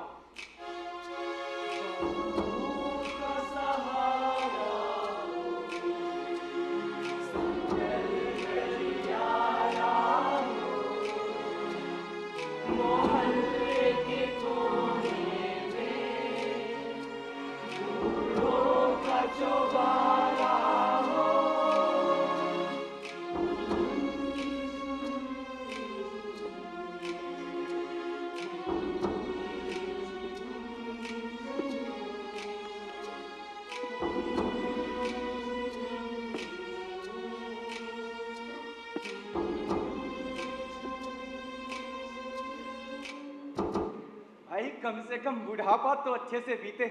कम से कम बुढ़ापा तो अच्छे से बीते।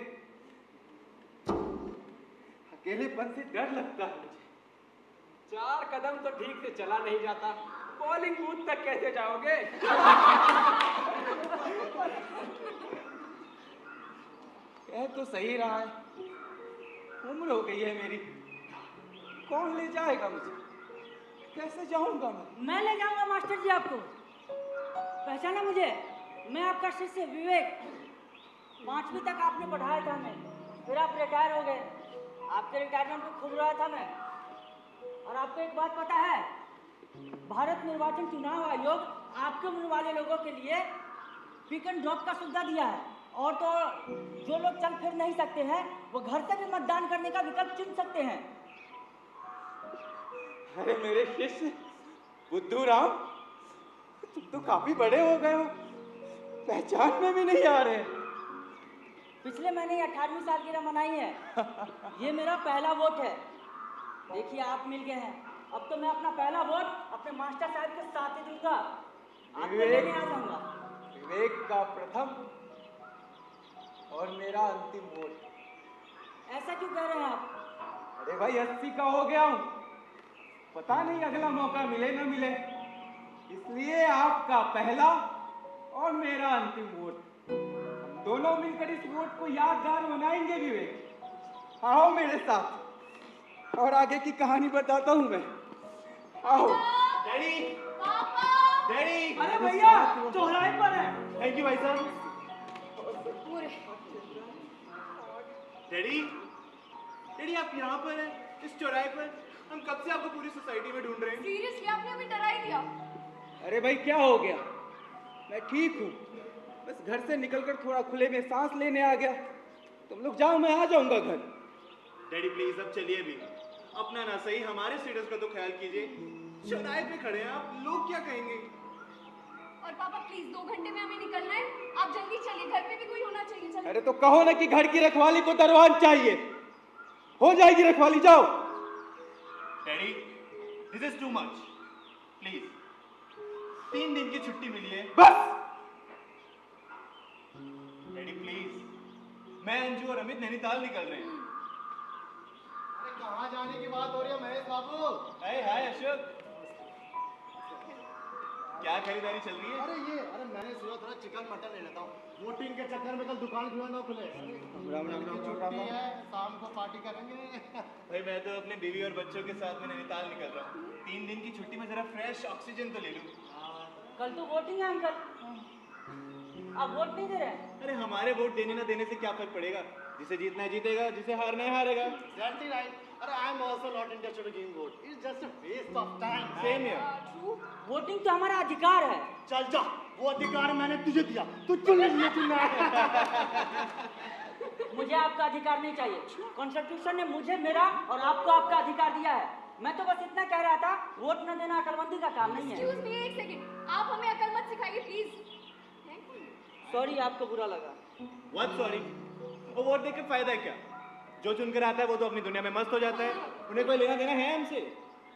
अकेलेपन से डर लगता है मुझे। 4 कदम तो ठीक से चला नहीं जाता, पोलिंग बूथ तक कैसे जाओगे? कह तो सही रहा है, उम्र हो गई है मेरी, कौन ले जाएगा मुझे? कैसे जाऊंगा मैं ले जाऊंगा मास्टर जी आपको। पहचाना मुझे? मैं आपका शिष्य विवेक। 5वीं तक आपने पढ़ाया था मैं, फिर आप रिटायर हो गए। आपके रिटायरमेंट में खूब रहा था मैं। और आपको एक बात पता है, भारत निर्वाचन चुनाव आयोग आपके उम्र वाले लोगों के लिए पिक एंड ड्रॉप का सुविधा दिया है। और तो जो लोग चल फिर नहीं सकते हैं वो घर से भी मतदान करने का विकल्प चुन सकते हैं। अरे मेरे शिष्य बुद्धू राम, तुम तो काफी बड़े हो गए हो, पहचान में भी नहीं आ रहे। पिछले महीने 18वीं सालगिरह मनाई है। ये मेरा पहला वोट है। देखिए आप मिल गए हैं, अब तो मैं अपना पहला वोट अपने मास्टर साहब के साथ ही दूंगा। आपको लेने आ जाऊंगा। विवेक का प्रथम और मेरा अंतिम वोट। ऐसा क्यों कह रहे हैं आप? अरे भाई 80 का हो गया हूँ, पता नहीं अगला मौका मिले ना मिले, इसलिए आपका पहला और मेरा अंतिम वोट। हम दोनों मिलकर इस वोट को यादगार बनाएंगे विवेक। आओ मेरे साथ और आगे की कहानी बताता हूँ मैं। आओ। Daddy, daddy. अरे भैया चौराहे पर है। थैंक यू भाई साहब। डैडी, डैडी आप यहाँ पर हैं, इस चौराहे पर? हम कब से आपको पूरी सोसाइटी में ढूंढ रहे हैं। सीरियसली आपने हमें डरा ही दिया। अरे भाई क्या हो गया? मैं ठीक हूँ, बस घर से निकलकर थोड़ा खुले में सांस लेने आ गया। तुम लोग जाओ, मैं आ जाऊंगा घर। डैडी प्लीज अब चलिए भी, अपना ना सही हमारे स्टेटस का तो ख्याल कीजिए। चौराहे पे खड़े हैं आप, लोग क्या कहेंगे? और पापा प्लीज 2 घंटे में हमें निकलना है, आप जल्दी चलिए, घर पे भी कोई होना चाहिए। चलिए। अरे तो कहो ना कि घर की रखवाली को दरवान चाहिए, हो जाएगी रखवाली। जाओ। Daddy this is too much, please 3 दिन की छुट्टी मिली है बस। डैडी प्लीज, मैं अंजू और अमित नैनीताल निकल रहे हैं। अरे कहाँ जाने की बात हो रही है महेश बाबू? हाय अशोक, क्या खरीदारी चल रही है? अरे मैंने सोचा थोड़ा चिकन मटन ले लेता हूँ, वोटिंग के चक्कर में कल दुकान खुला ना खुले। छुट्टी है, शाम को पार्टी करेंगे। भाई मैं तो अपने बीवी और बच्चों के साथ में नैनीताल निकल रहा हूँ। 3 दिन की छुट्टी में जरा फ्रेश ऑक्सीजन तो ले लूँ। कल तो वोटिंग है अंकल, आप वोट नहीं दे रहे हैं? अरे हमारे वोट देने ना देने से क्या फर्क पड़ेगा? जिसे जीतना है जीतेगा, जिसे हारना है हारेगा। Exactly right. अरे I am also not interested in giving vote. It's just a waste of time. Same here. Voting तो हमारा अधिकार है। चल जा, वो अधिकार मैंने तुझे दिया, तू चुन लिए चुनना है। मुझे आपका अधिकार नहीं चाहिए। कॉन्स्टिट्यूशन ने मुझे मेरा और आपको आपका अधिकार दिया है। मैं तो बस इतना कह रहा था, वोट न देना अकलमंदी का काम नहीं है। Excuse me, एक सेकंड, आप हमें अकल मत सिखाइए प्लीज। सॉरी आपको बुरा लगा। What sorry? वो वोट देकर फायदा क्या? जो चुनकर आता है वो तो अपनी दुनिया में मस्त हो जाता है, उन्हें कोई लेना देना है हमसे?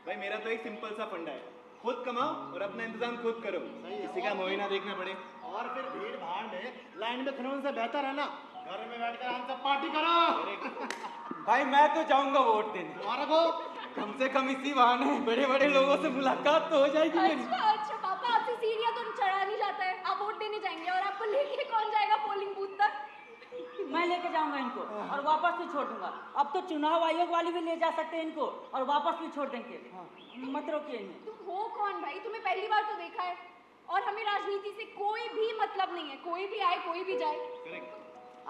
भाई मेरा तो एक सिंपल सा फंडा है, खुद कमाओ और अपना इंतजाम खुद करो, किसी का मोहिना देखना पड़े। और फिर भीड़ भाड़ में लाइन में खड़े होने से बेहतर है ना घर में बैठकर आराम से पार्टी करो। भाई मैं तो जाऊंगा वोट देने। तुम्हारा को कम से कम इसी बहाने बड़े बड़े लोगों से मुलाकात तो हो जाएगी मेरी। अच्छा पापा, आपसे सीढ़ियाँ तो चढ़ा नहीं जाता है, आप वोट देने जाएंगे और आपको लेके कौन जाएगा पोलिंग बूथ तक? मैं लेके जाऊंगा इनको और वापस भी छोड़ दूंगा। अब तो चुनाव आयोग वाले भी ले जा सकते हैं इनको और वापस भी छोड़ देंगे। मत रोकिए इन्हें। तुम हो कौन भाई? तुम्हें पहली बार तो देखा है। और हमें राजनीति से कोई भी मतलब नहीं है, कोई भी आए कोई भी जाए।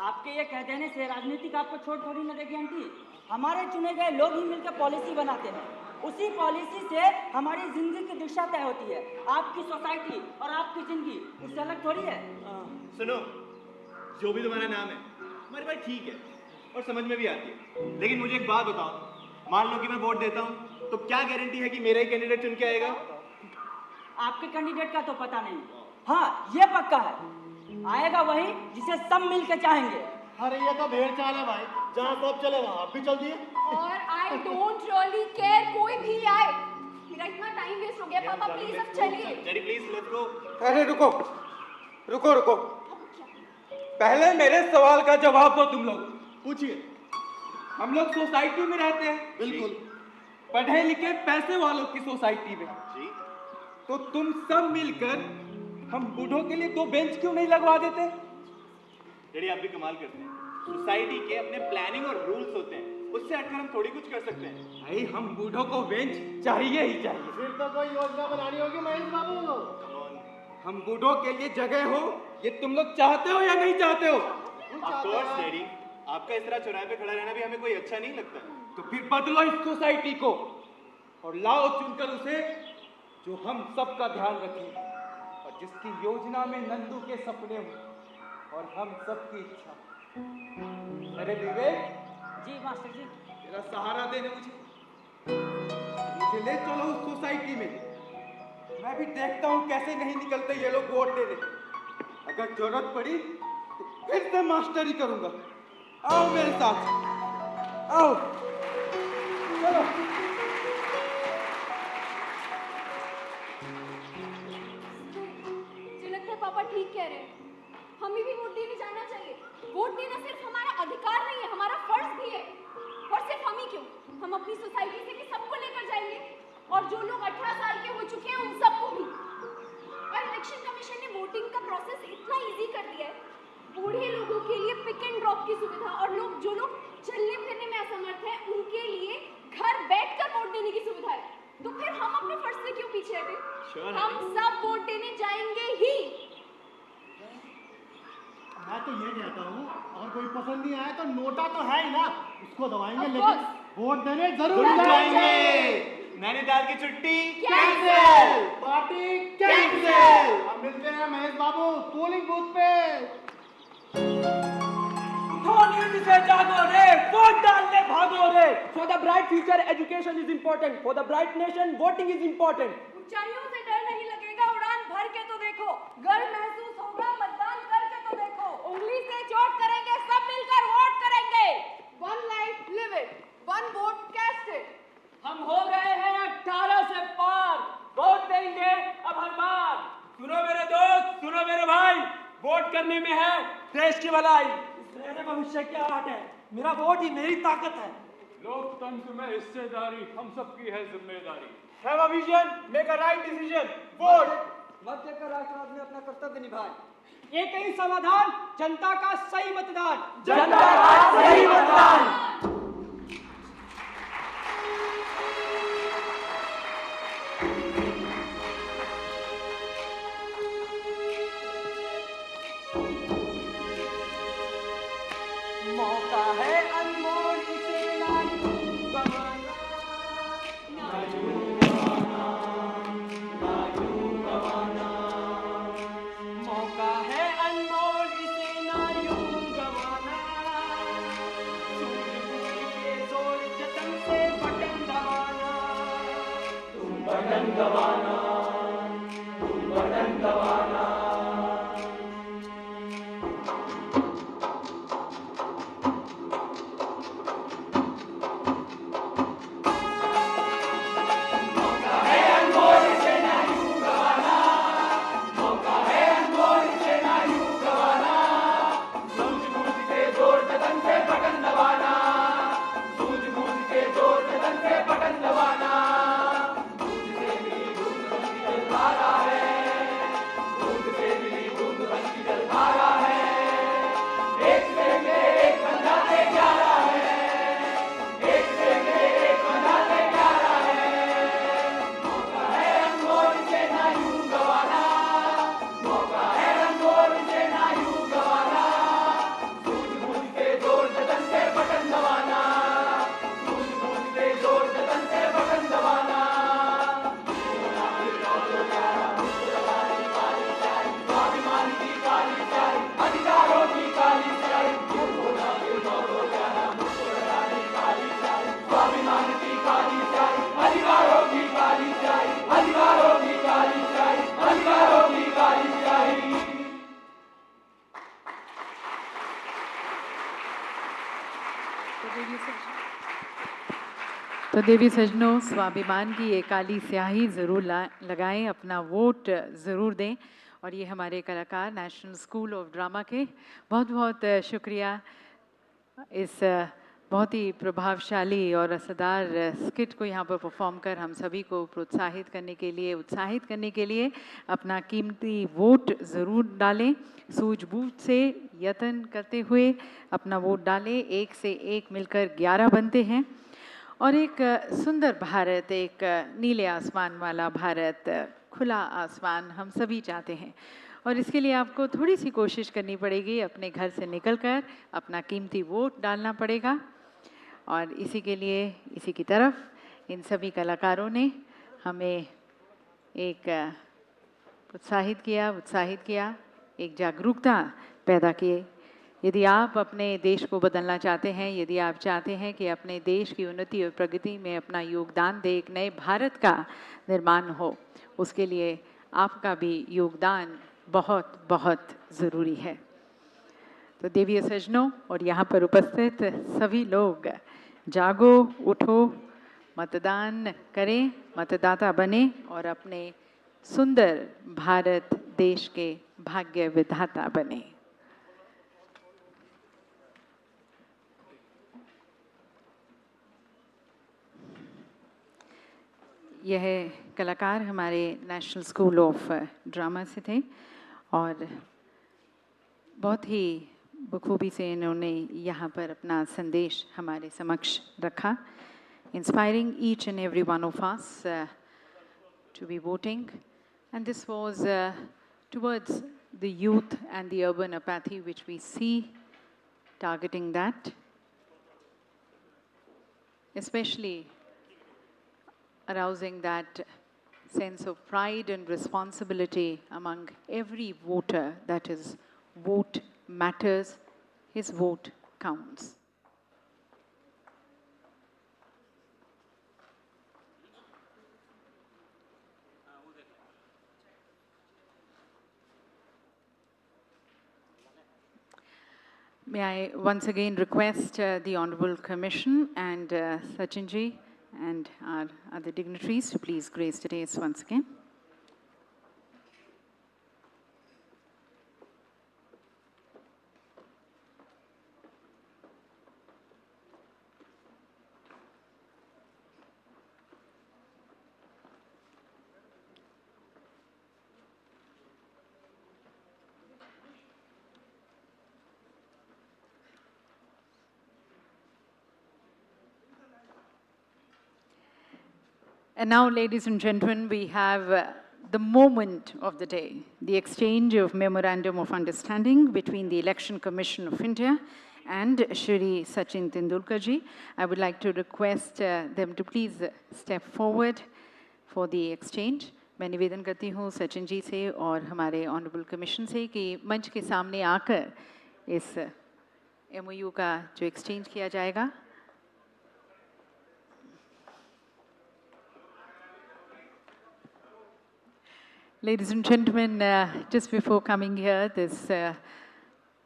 आपके ये कह देने से राजनीति का आपको छोड़ थोड़ी न देगी आंटी। हमारे चुने गए लोग ही मिलकर पॉलिसी बनाते हैं, उसी पॉलिसी से हमारी जिंदगी की दिशा तय होती है। आपकी सोसाइटी और आपकी जिंदगी उससे अलग थोड़ी है। सुनो, जो भी तुम्हारा नाम है हमारी बात ठीक है और समझ में भी आती है, लेकिन मुझे एक बात बताओ, मान लो कि मैं वोट देता हूँ तो क्या गारंटी है कि मेरा ही कैंडिडेट चुन के आएगा? आपके कैंडिडेट का तो पता नहीं, हाँ ये पक्का है आएगा वही जिसे सब मिलकर चाहेंगे। अरे ये तो भेड़ चाल है भाई, जहाँ सब चले वहाँ आप भी चल दिए। और आई डोंट रियली केयर कोई भी आए, मेरा इतना टाइम वेस्ट हो गया। पापा प्लीज अब चलिए। Jerry please let's go. अरे रुको रुको रुको, पहले मेरे सवाल का जवाब दो। तुम लोग पूछिए। हम लोग सोसाइटी में रहते हैं, बिल्कुल पढ़े लिखे पैसे वालों की सोसाइटी में जी। तो तुम सब मिलकर हम बूढ़ों के लिए 2 बेंच क्यों नहीं लगवा देते? जेडी आप भी कमाल करते हैं, सोसाइटी के अपने प्लानिंग और रूल्स होते हैं, उससे हटकर हम थोड़ी कुछ कर सकते हैं। भाई हम बूढ़ों को बेंच चाहिए ही चाहिए। फिर तो कोई योजना बनानी होगी महेश बाबू। हम बूढ़ों के लिए जगह हो, ये तुम लोग चाहते हो या नहीं चाहते हो? ऑफ कोर्स डैडी, आपका इस तरह चौराहे पे खड़ा रहना भी हमें कोई अच्छा नहीं लगता। तो फिर बदलो इस सोसाइटी को और लाओ चुनकर उसे जो हम सबका ध्यान रखें और जिसकी योजना में नंदू के सपने हो और हम सबकी इच्छा। अरे विवेक जी मास्टर जी। तेरा सहारा देने मुझे ले चलो उस सोसाइटी में, मैं भी देखता हूँ कैसे नहीं निकलते ये लोग वोट देने। अगर जरूरत पड़ी तो फिर से मास्टरी करूंगा। आओ मेरे साथ, आओ चलो। मुझे लगता है पापा ठीक कह रहे हैं, हमें भी वोट देने जाना चाहिए। वोट देना सिर्फ हमारा अधिकार नहीं है, हमारा फर्ज भी है। और सिर्फ हम ही क्यों, हम अपनी सोसाइटी से भी सबको लेकर जाएंगे और जो लोग 18 साल के हो चुके हैं उन सबको भी। और इलेक्शन कमीशन ने वोटिंग का प्रोसेस इतना इजी कर दिया है, बूढ़े लोगों के लिए पिक एंड ड्रॉप की सुविधा और जो लोग चलने फिरने में असमर्थ हैं उनके लिए घर बैठकर वोट देने की सुविधा है। तो फिर हम अपने फर्ज से क्यों पीछे हटे? हम सब वोट देने जाएंगे ही। मैं तो ये कहता हूँ, और कोई पसंद नहीं आया तो नोटा तो है ही ना, उसको दबाएंगे, लेकिन वोट देने जरूर जाएंगे। नैनीताल की छुट्टी कैंसिल, पार्टी कैंसिल। हम मिलते हैं महेश बाबू पोलिंग बूथ पे। से जागो रे, वोट डालने भागो रे। For the bright future, education is important. For the bright nation, voting is important. ऊंचाइयों से डर नहीं लगेगा, उड़ान भर के तो देखो। गर्व महसूस होगा, मतदान करके तो देखो। उंगली से चोट करेंगे, सब मिलकर वोट करेंगे। One life, live it. One vote, cast it. हम हो गए हैं 18 से पार, वोट देंगे अब हर बार। सुनो मेरे दोस्त, सुनो मेरे भाई, वोट करने में है देश की भलाई, मेरे भविष्य की आट है, मेरा वोट ही मेरी ताकत है। लोकतंत्र में हिस्सेदारी हम सबकी है जिम्मेदारी। Have a vision, make a right decision, vote। मत देकर राष्ट्रवाद में अपना कर्तव्य निभाए। एक ही समाधान, जनता का सही मतदान। जनता का सही मतदान। मौका है अनमोल, इसे ना यूं गंवाना, ना यूं गंवाना, ना यूं गंवाना। मौका है अनमोल, इसे ना यूं गंवाना। सूझबूझ के जोर जतन से बटन दबाना। तुम बटन दबाना, तुम बटन दबाना। तो देवी सजनों, स्वाभिमान की ये काली स्याही ज़रूर लगाएं, अपना वोट ज़रूर दें। और ये हमारे कलाकार नेशनल स्कूल ऑफ ड्रामा के बहुत बहुत शुक्रिया इस बहुत ही प्रभावशाली और असरदार स्किट को यहाँ पर परफॉर्म कर हम सभी को प्रोत्साहित करने के लिए, उत्साहित करने के लिए अपना कीमती वोट ज़रूर डालें। सूझबूझ से यत्न करते हुए अपना वोट डालें। एक से एक मिलकर 11 बनते हैं और एक सुंदर भारत, एक नीले आसमान वाला भारत, खुला आसमान हम सभी चाहते हैं। और इसके लिए आपको थोड़ी सी कोशिश करनी पड़ेगी, अपने घर से निकलकर अपना कीमती वोट डालना पड़ेगा। और इसी के लिए, इसी की तरफ इन सभी कलाकारों ने हमें एक उत्साहित किया, एक जागरूकता पैदा की। यदि आप अपने देश को बदलना चाहते हैं, यदि आप चाहते हैं कि अपने देश की उन्नति और प्रगति में अपना योगदान दे, एक नए भारत का निर्माण हो, उसके लिए आपका भी योगदान बहुत बहुत ज़रूरी है। तो देवीय सजनों और यहाँ पर उपस्थित सभी लोग, जागो, उठो, मतदान करें, मतदाता बने और अपने सुंदर भारत देश के भाग्य विधाता बने। यह कलाकार हमारे नेशनल स्कूल ऑफ ड्रामा से थे और बहुत ही बखूबी से इन्होंने यहाँ पर अपना संदेश हमारे समक्ष रखा, inspiring each and every one of us to be voting, and this was towards the youth and the urban apathy which we see, targeting that, especially arousing that sense of pride and responsibility among every voter, that is, vote matters, his vote counts. May I once again request the Honorable Commission and Sachin ji and our other dignitaries to please grace the dais once again. And now, ladies and gentlemen, we have the moment of the day, the exchange of Memorandum of Understanding between the Election Commission of India and Shri Sachin Tendulkar ji. I would like to request them to please step forward for the exchange. मैं निवेदन करती हूँ सचिन जी से और हमारे honourable commission से कि मंच के सामने आकर इस MOU का जो एक्सचेंज किया जाएगा। Ladies and gentlemen, just before coming here, this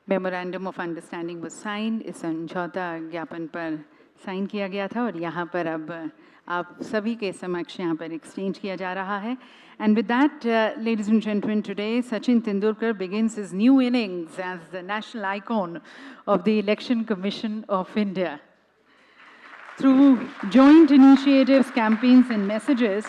memorandum of understanding was signed. इस समझौता ज्ञापन पर साइन किया गया था और यहाँ पर अब आप सभी के समक्ष यहाँ पर एक्सचेंज किया जा रहा है. And with that, ladies and gentlemen, today Sachin Tendulkar begins his new innings as the national icon of the Election Commission of India. Through joint initiatives, campaigns and messages,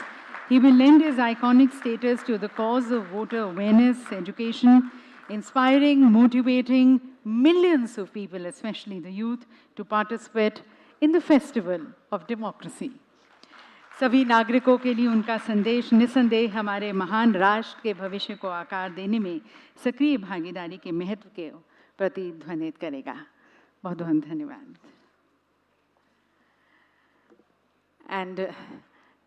he will lend his iconic status to the cause of voter awareness, education, inspiring, motivating millions of people, especially the youth, to participate in the festival of democracy. सभी नागरिकों के लिए उनका संदेश निसंदेह हमारे महान राष्ट्र के भविष्य को आकार देने में सक्रिय भागीदारी के महत्व के प्रतिध्वनित करेगा. बहुत बहुत धन्यवाद. And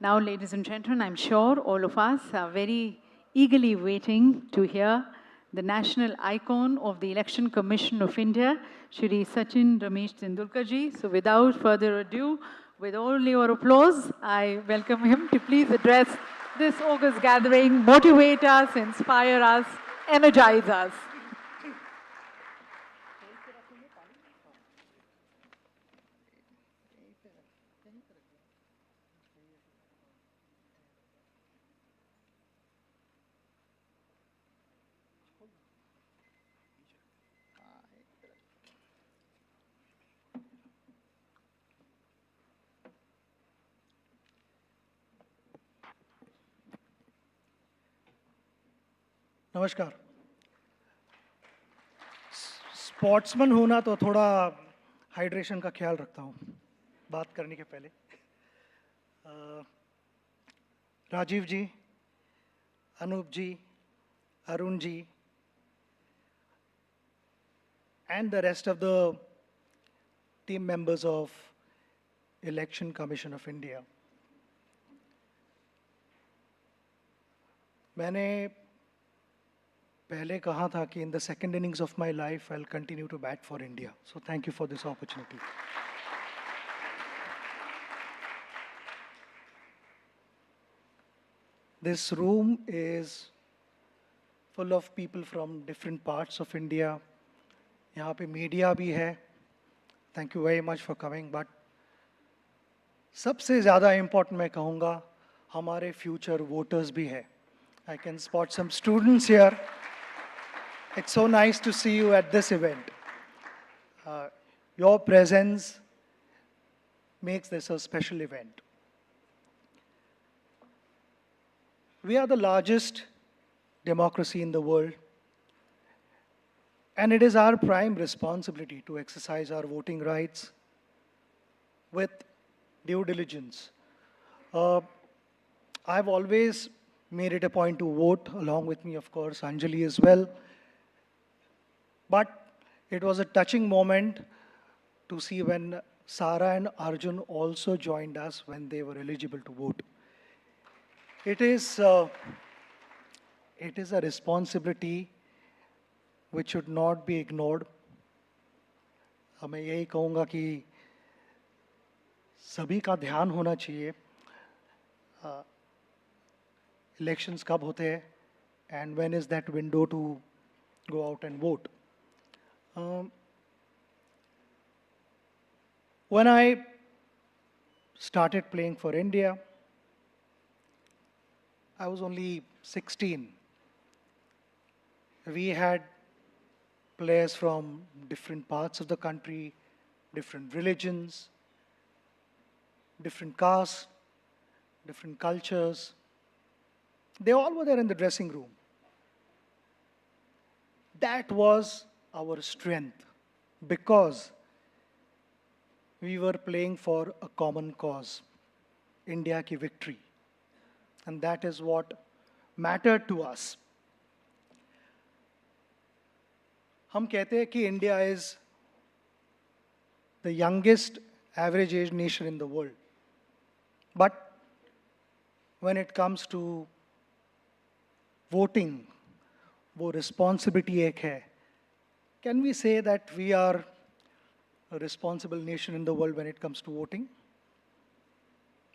now, ladies and gentlemen, I'm sure all of us are very eagerly waiting to hear the national icon of the Election Commission of India, Shri Sachin Ramesh Tendulkar ji. So without further ado, with all your applause, I welcome him to please address this august gathering, motivate us, inspire us, energize us. नमस्कार। Sportsman होना तो थोड़ा hydration का ख्याल रखता हूँ बात करने के पहले। राजीव जी, अनूप जी, Arun ji, and the rest of the team members of Election Commission of India. मैंने पहले कहा था कि in the second innings of my life I'll continue to bat for India. So thank you for this opportunity. This room is full of people from different parts of India. यहाँ पे media भी है. Thank you very much for coming. But सबसे ज़्यादा important मैं कहूँगा हमारे future voters भी है. I can spot some students here. It's so nice to see you at this event. Your presence makes this a special event. We are the largest democracy in the world, and it is our prime responsibility to exercise our voting rights with due diligence. I've always made it a point to vote, along with me, of course, Anjali as well. But it was a touching moment to see when Sara and Arjun also joined us when they were eligible to vote. It is a responsibility which should not be ignored. मैं यही कहूँगा कि सभी का ध्यान होना चाहिए elections कब होते हैं and when is that window to go out and vote. When I started playing for India, I was only 16. We had players from different parts of the country, different religions, different castes, different cultures. They all were there in the dressing room. That was our strength because we were playing for a common cause, India ki victory. And that is what mattered to us. हम कहते हैं कि India is the youngest average age nation in the world. But when it comes to voting, वो responsibility एक है. Can we say that we are a responsible nation in the world when it comes to voting?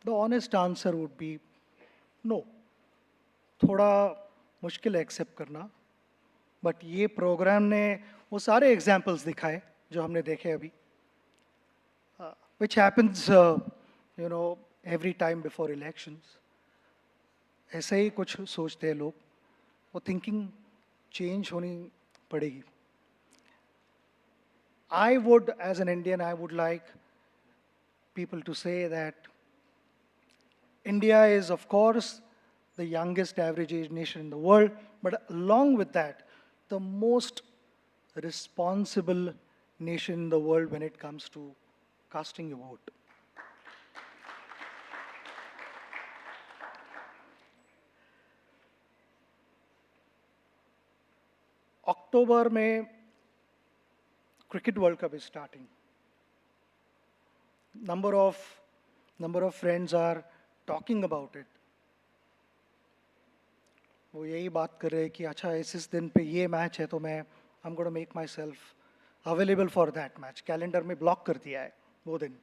The honest answer would be no. थोड़ा मुश्किल है accept करना, but ये programme ने वो सारे एग्जाम्पल्स दिखाए जो हमने देखे अभी, which happens every time before elections. ऐसे ही कुछ सोचते हैं लोग, वो थिंकिंग चेंज होनी पड़ेगी. I would, as an Indian, I would like people to say that India is, of course, the youngest average age nation in the world, but along with that, the most responsible nation in the world when it comes to casting your vote. October में Cricket World Cup is starting. Number of friends are talking about it. वो यही बात कर रहे हैं कि अच्छा इस दिन पे ये मैच है तो मैं I'm going to make myself available for that match. Calendar में ब्लॉक कर दिया है वो दिन.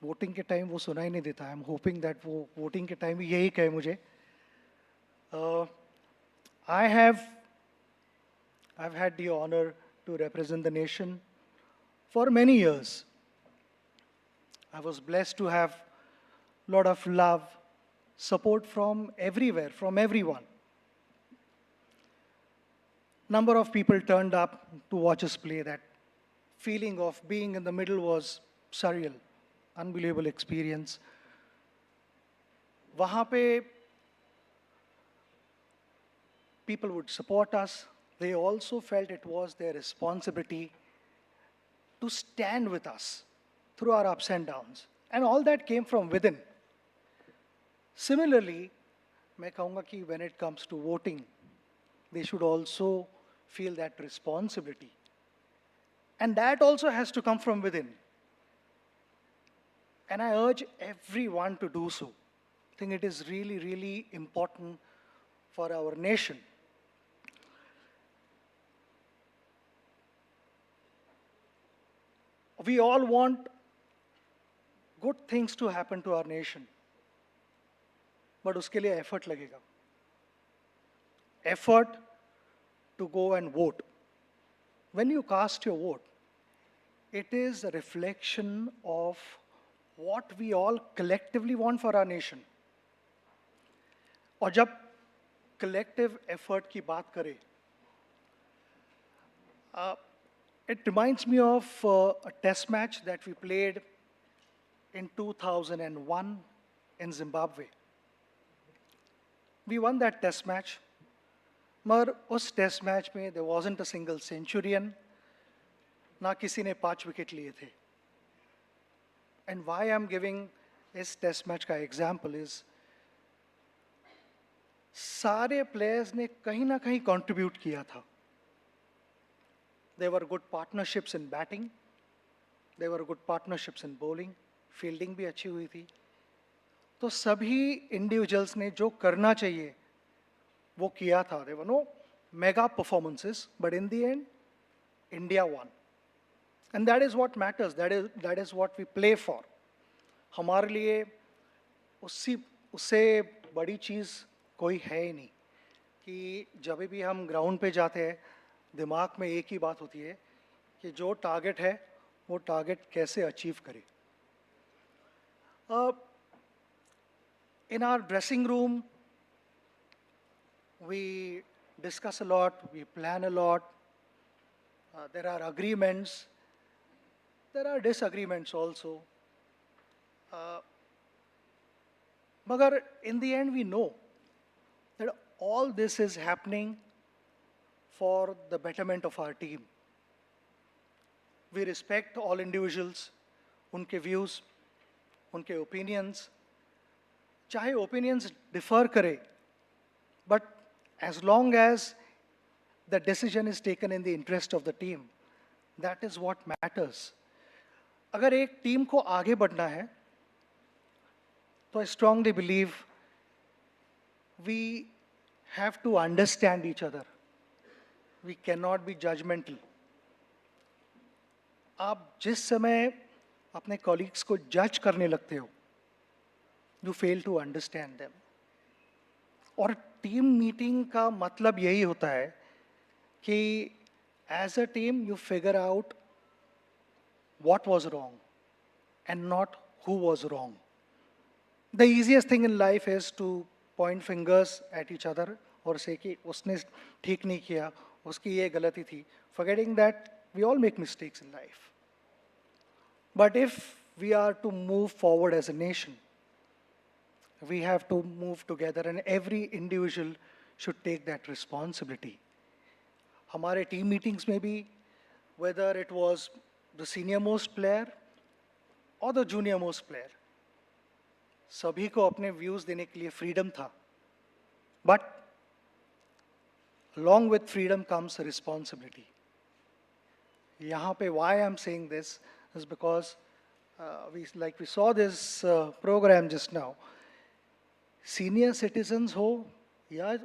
वोटिंग के टाइम वो सुना ही नहीं देता. आई एम होपिंग दैट वो वोटिंग के टाइम यही कहे मुझे. I've had the honor to represent the nation for many years. I was blessed to have a lot of love, support from everywhere, from everyone. Number of people turned up to watch us play. That feeling of being in the middle was surreal, unbelievable experience. वहाँ पे people would support us. They also felt it was their responsibility to stand with us through our ups and downs. And all that came from within. Similarly, मैं कहूँगा कि when it comes to voting, they should also feel that responsibility. And that also has to come from within. And I urge everyone to do so. I think it is really, really important for our nation. We all want good things to happen to our nation. But उसके लिए effort लगेगा. Effort to go and vote. When you cast your vote, it is a reflection of what we all collectively want for our nation. और जब collective effort की बात करें, it reminds me of a test match that we played in 2001 in Zimbabwe. We won that test match. मगर उस test match में there wasn't a single centurion, ना किसी ने 5 विकेट लिए थे. And why I'm giving इस टेस्ट मैच का example is, सारे प्लेयर्स ने कहीं ना कहीं contribute किया था. There were good partnerships in batting, there were good partnerships in bowling, fielding भी अच्छी हुई थी. तो सभी individuals ने जो करना चाहिए वो किया था. There were no mega performances, but in the end, India won. And that is what matters. That is what we play for. हमारे लिए उससे बड़ी चीज़ कोई है ही नहीं कि जब भी हम ग्राउंड पे जाते हैं दिमाग में एक ही बात होती है कि जो टारगेट है वो टारगेट कैसे अचीव करें. In our dressing room, we discuss a lot, we plan a lot, there are agreements, there are disagreements also. Magar in the end we know that all this is happening for the betterment of our team. We respect all individuals, उनके views, उनके opinions, चाहे opinions differ करे, but as long as the decision is taken in the interest of the team, that is what matters. अगर एक team को आगे बढ़ना है, तो I strongly believe we have to understand each other. We cannot be judgmental. आप जिस समय अपने colleagues को judge करने लगते हो, you fail to understand them. और टीम मीटिंग का मतलब यही होता है कि as a team you figure out what was wrong and not who was wrong. The easiest thing in life is to point fingers at each other और say कि उसने ठीक नहीं किया, उसकी ये गलती थी, forgetting that we all make mistakes in life. But if we are to move forward as a nation, we have to move together and every individual should take that responsibility. हमारे team meetings में भी, whether it was the senior most player or the junior most player, सभी को अपने views देने के लिए freedom था. But along with freedom comes a responsibility. यहाँ पे why I'm saying this is because we saw this program just now. Senior citizens हो या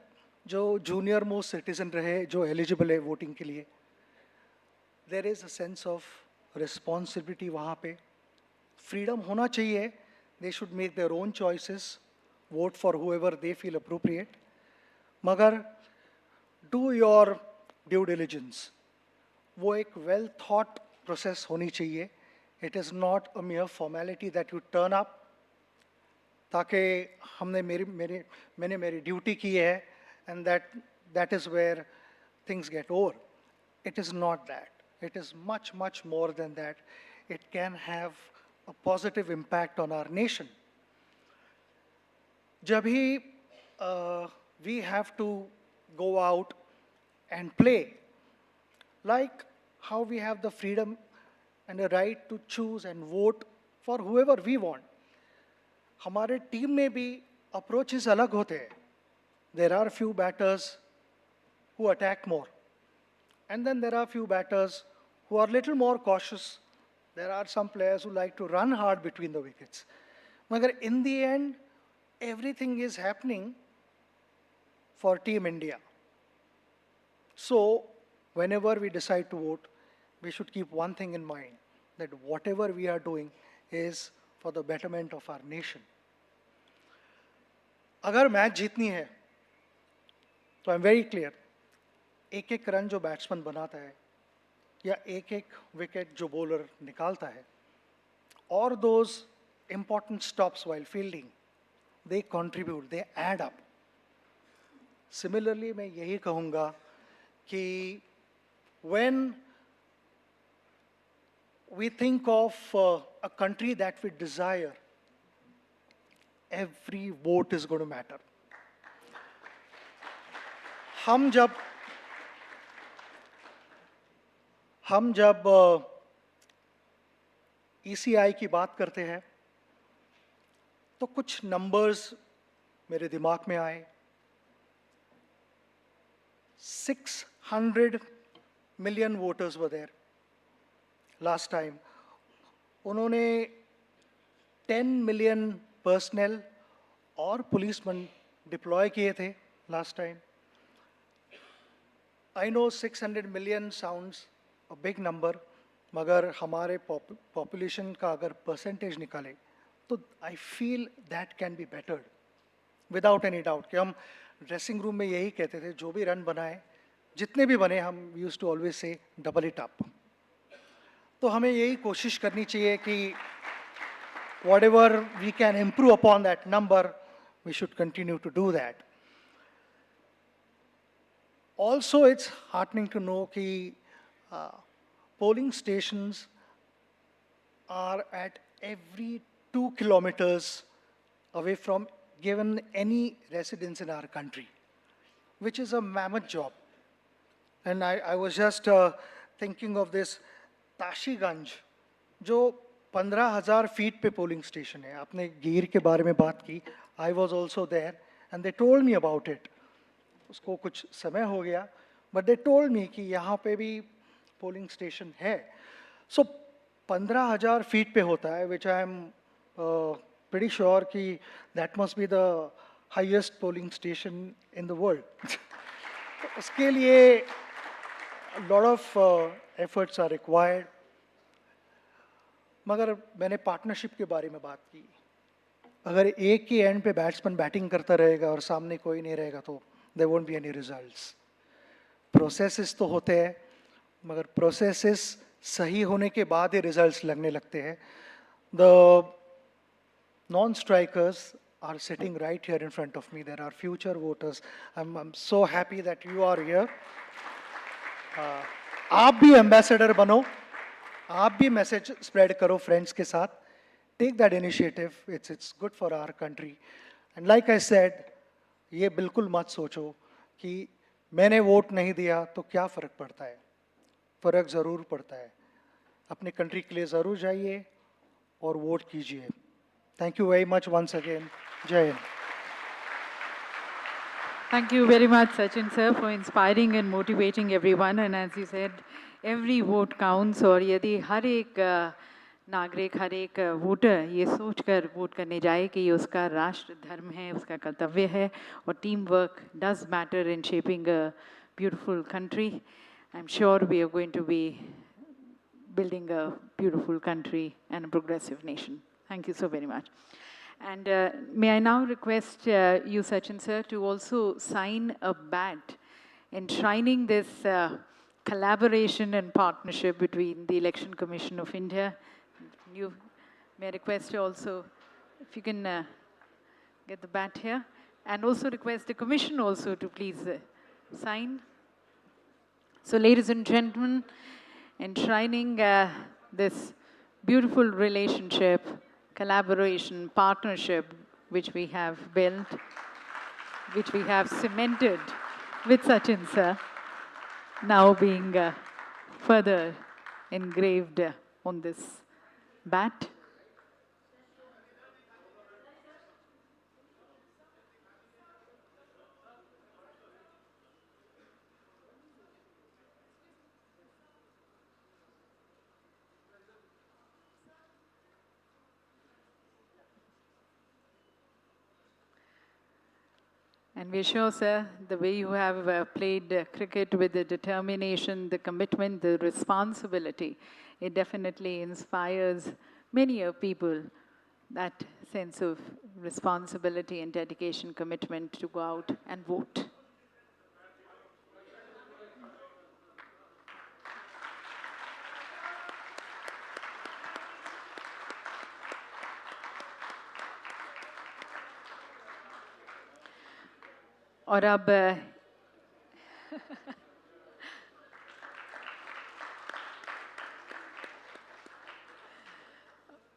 जो junior most citizen रहे जो eligible है voting के लिए, there is a sense of responsibility वहाँ पे. Freedom होना चाहिए. They should make their own choices, vote for whoever they feel appropriate. मगर do your due diligence. वो एक well thought process होनी चाहिए. It is not a mere formality that you turn up ताकि मैंने मेरी ड्यूटी की है and that is where things get over. It is not that. It is much, much more than that. It can have a positive impact on our nation. जब भी we have to go out and play. Like how we have the freedom and the right to choose and vote for whoever we want. हमारे team में भी approaches अलग होते हैं. There are few batters who attack more. And then there are few batters who are little more cautious. There are some players who like to run hard between the wickets. But in the end, everything is happening for Team India. So, whenever we decide to vote, we should keep one thing in mind, that whatever we are doing is for the betterment of our nation. अगर match जीतनी है, तो I'm very clear, एक एक run जो batsman बनाता है, या एक एक विकेट जो बॉलर निकालता है, और those important stops while fielding, they contribute, they add up. Similarly, मैं यही कहूँगा कि when we think of a country that we desire, every vote is going to matter. हम जब ECI की बात करते हैं, तो कुछ नंबर्स मेरे दिमाग में आए. 600 million voters were there last time. उन्होंने 10 million personnel और policemen deploy किए थे last time. I know 600 million sounds a big number, मगर हमारे population का अगर percentage निकाले, तो I feel that can be bettered without any doubt. कि हम ड्रेसिंग रूम में यही कहते थे, जो भी रन बनाए, जितने भी बने, हम used to always say double it up. तो हमें यही कोशिश करनी चाहिए कि whatever we can improve upon that number, we should continue to do that. Also, it's heartening to know कि polling stations are at every 2 kilometers away from given any residence in our country, which is a mammoth job. And I was just thinking of this Tashiganj, जो 15,000 feet पे polling station है. आपने गिर के बारे में बात की. I was also there, and they told me about it. उसको कुछ समय हो गया, but they told me कि यहाँ पे भी polling station है. So 15,000 feet पे होता है, which I am pretty sure कि that must be the highest polling station in the world. उसके लिए a lot of efforts are required. मगर मैंने पार्टनरशिप के बारे में बात की. अगर एक ही एंड पे बैट्समैन बैटिंग करता रहेगा और सामने कोई नहीं रहेगा, तो there won't be any results. Processes तो होते हैं, मगर प्रोसेसेस सही होने के बाद ही रिजल्ट्स लगने लगते हैं. The non-strikers are sitting right here in front of me. There are future voters. I'm so happy that you are here. आप भी एम्बेसडर बनो, आप भी मैसेज स्प्रेड करो फ्रेंड्स के साथ. Take that initiative. It's good for our country. And like I said, ये बिल्कुल मत सोचो कि मैंने वोट नहीं दिया तो क्या फ़र्क पड़ता है. फ़र्क ज़रूर पड़ता है. अपने कंट्री के लिए ज़रूर जाइए और वोट कीजिए. Thank you very much once again. Jai Hind. Thank you very much, Sachin sir, for inspiring and motivating everyone. And as you said, every vote counts. और यदि हर एक नागरिक, हर एक वोटर ये सोचकर वोट करने जाए कि ये उसका राष्ट्र धर्म है, उसका कर्तव्य है, और team work does matter in shaping a beautiful country, I'm sure we are going to be building a beautiful country and a progressive nation. Thank you so very much. And may I now request you, Sachin sir, to also sign a bat enshrining this collaboration and partnership between the Election Commission of India. You may I request you also, if you can get the bat here, and also request the Commission also to please sign. So, ladies and gentlemen, enshrining this beautiful relationship, collaboration, partnership, which we have built, which we have cemented with Sachin sir now being further engraved on this bat. And we're sure, sir, the way you have played cricket with the determination, the commitment, the responsibility, it definitely inspires many people that sense of responsibility and dedication, commitment to go out and vote. और अब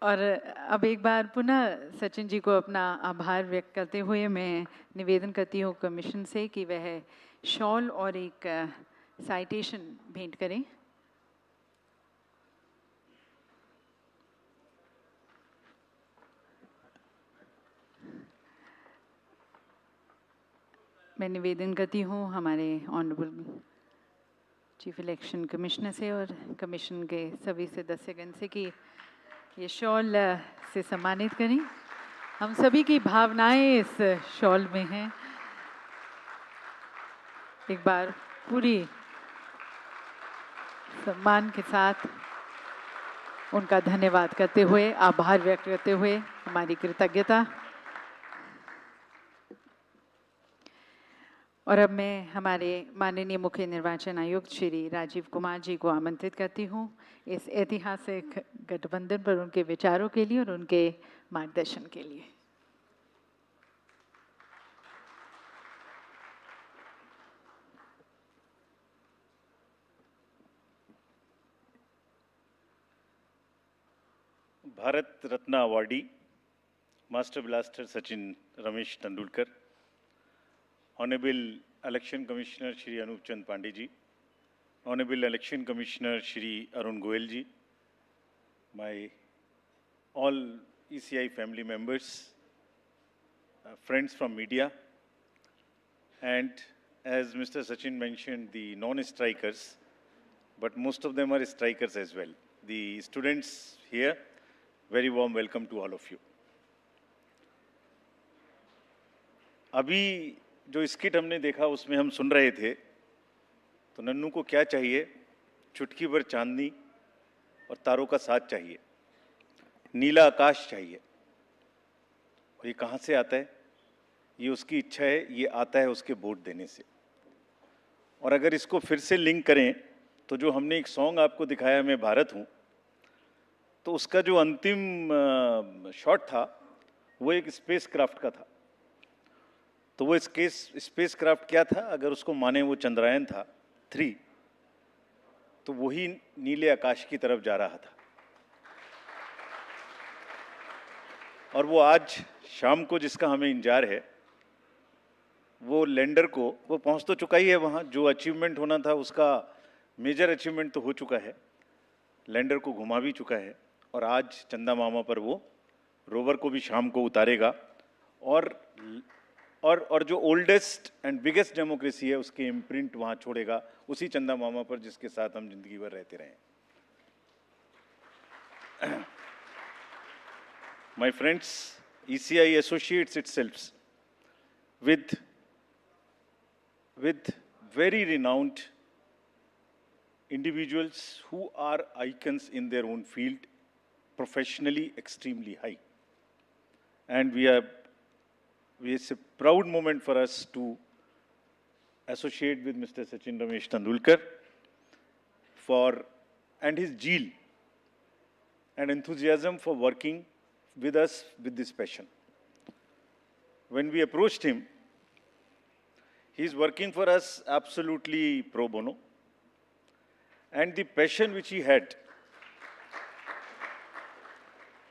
और अब एक बार पुनः सचिन जी को अपना आभार व्यक्त करते हुए मैं निवेदन करती हूँ कमीशन से कि वह शॉल और एक साइटेशन भेंट करें। मैं निवेदन करती हूँ हमारे ऑनरेबल चीफ इलेक्शन कमिश्नर से और कमीशन के सभी सदस्यगण से कि ये शॉल से सम्मानित करें। हम सभी की भावनाएं इस शॉल में हैं। एक बार पूरी सम्मान के साथ उनका धन्यवाद करते हुए, आभार व्यक्त करते हुए, हमारी कृतज्ञता। और अब मैं हमारे माननीय मुख्य निर्वाचन आयुक्त श्री राजीव कुमार जी को आमंत्रित करती हूँ इस ऐतिहासिक गठबंधन पर उनके विचारों के लिए और उनके मार्गदर्शन के लिए। Bharat Ratna awardee master blaster Sachin Ramesh Tendulkar, Honorable Election Commissioner Shri Anup Chand Pandey ji, Honorable Election Commissioner Shri Arun Goel ji, my all ECI family members, friends from media, and as Mr. Sachin mentioned, the non-strikers, but most of them are strikers as well. The students here, very warm welcome to all of you. अभी जो skit हमने देखा उसमें हम सुन रहे थे तो नन्नू को क्या चाहिए, चुटकी भर चांदनी और तारों का साथ चाहिए, नीला आकाश चाहिए। और ये कहाँ से आता है? ये उसकी इच्छा है, ये आता है उसके वोट देने से। और अगर इसको फिर से लिंक करें तो जो हमने एक सॉन्ग आपको दिखाया, मैं भारत हूँ, तो उसका जो अंतिम शॉट था वो एक स्पेस क्राफ्ट का था। तो वो स्पेस क्राफ्ट क्या था? अगर उसको माने वो चंद्रयान था 3, तो वही नीले आकाश की तरफ जा रहा था। और वो आज शाम को जिसका हमें इंतजार है, वो लैंडर को, वो पहुंच तो चुका ही है वहाँ, जो अचीवमेंट होना था उसका मेजर अचीवमेंट तो हो चुका है, लैंडर को घुमा भी चुका है। और आज चंदा मामा पर वो रोवर को भी शाम को उतारेगा और जो ओल्डेस्ट एंड बिगेस्ट डेमोक्रेसी है उसके इम्प्रिंट वहाँ छोड़ेगा, उसी चंदा मामा पर जिसके साथ हम जिंदगी भर रहते रहे। My friends, ECI associates itself with very renowned individuals who are icons in their own field, professionally extremely high. And it's a proud moment for us to associate with Mr. Sachin Ramesh Tendulkar and his zeal and enthusiasm for working with us with this passion. When we approached him, he's working for us absolutely pro bono, and the passion which he had,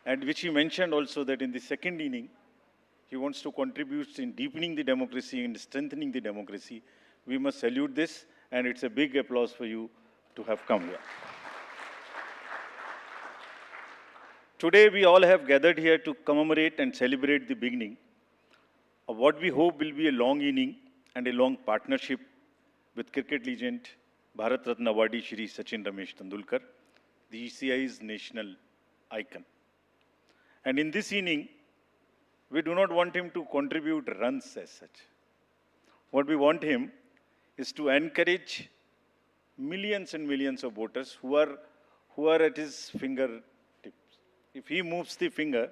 and which he mentioned also that in the second inning, he wants to contribute in deepening the democracy and strengthening the democracy. We must salute this, and it's a big applause for you to have come here. Today, we all have gathered here to commemorate and celebrate the beginning of what we hope will be a long inning and a long partnership with cricket legend Bharat Ratna awardee Shri Sachin Ramesh Tendulkar, the ECI's national icon. And in this inning, we do not want him to contribute runs as such. What we want him is to encourage millions and millions of voters who are at his fingertips. If he moves the finger,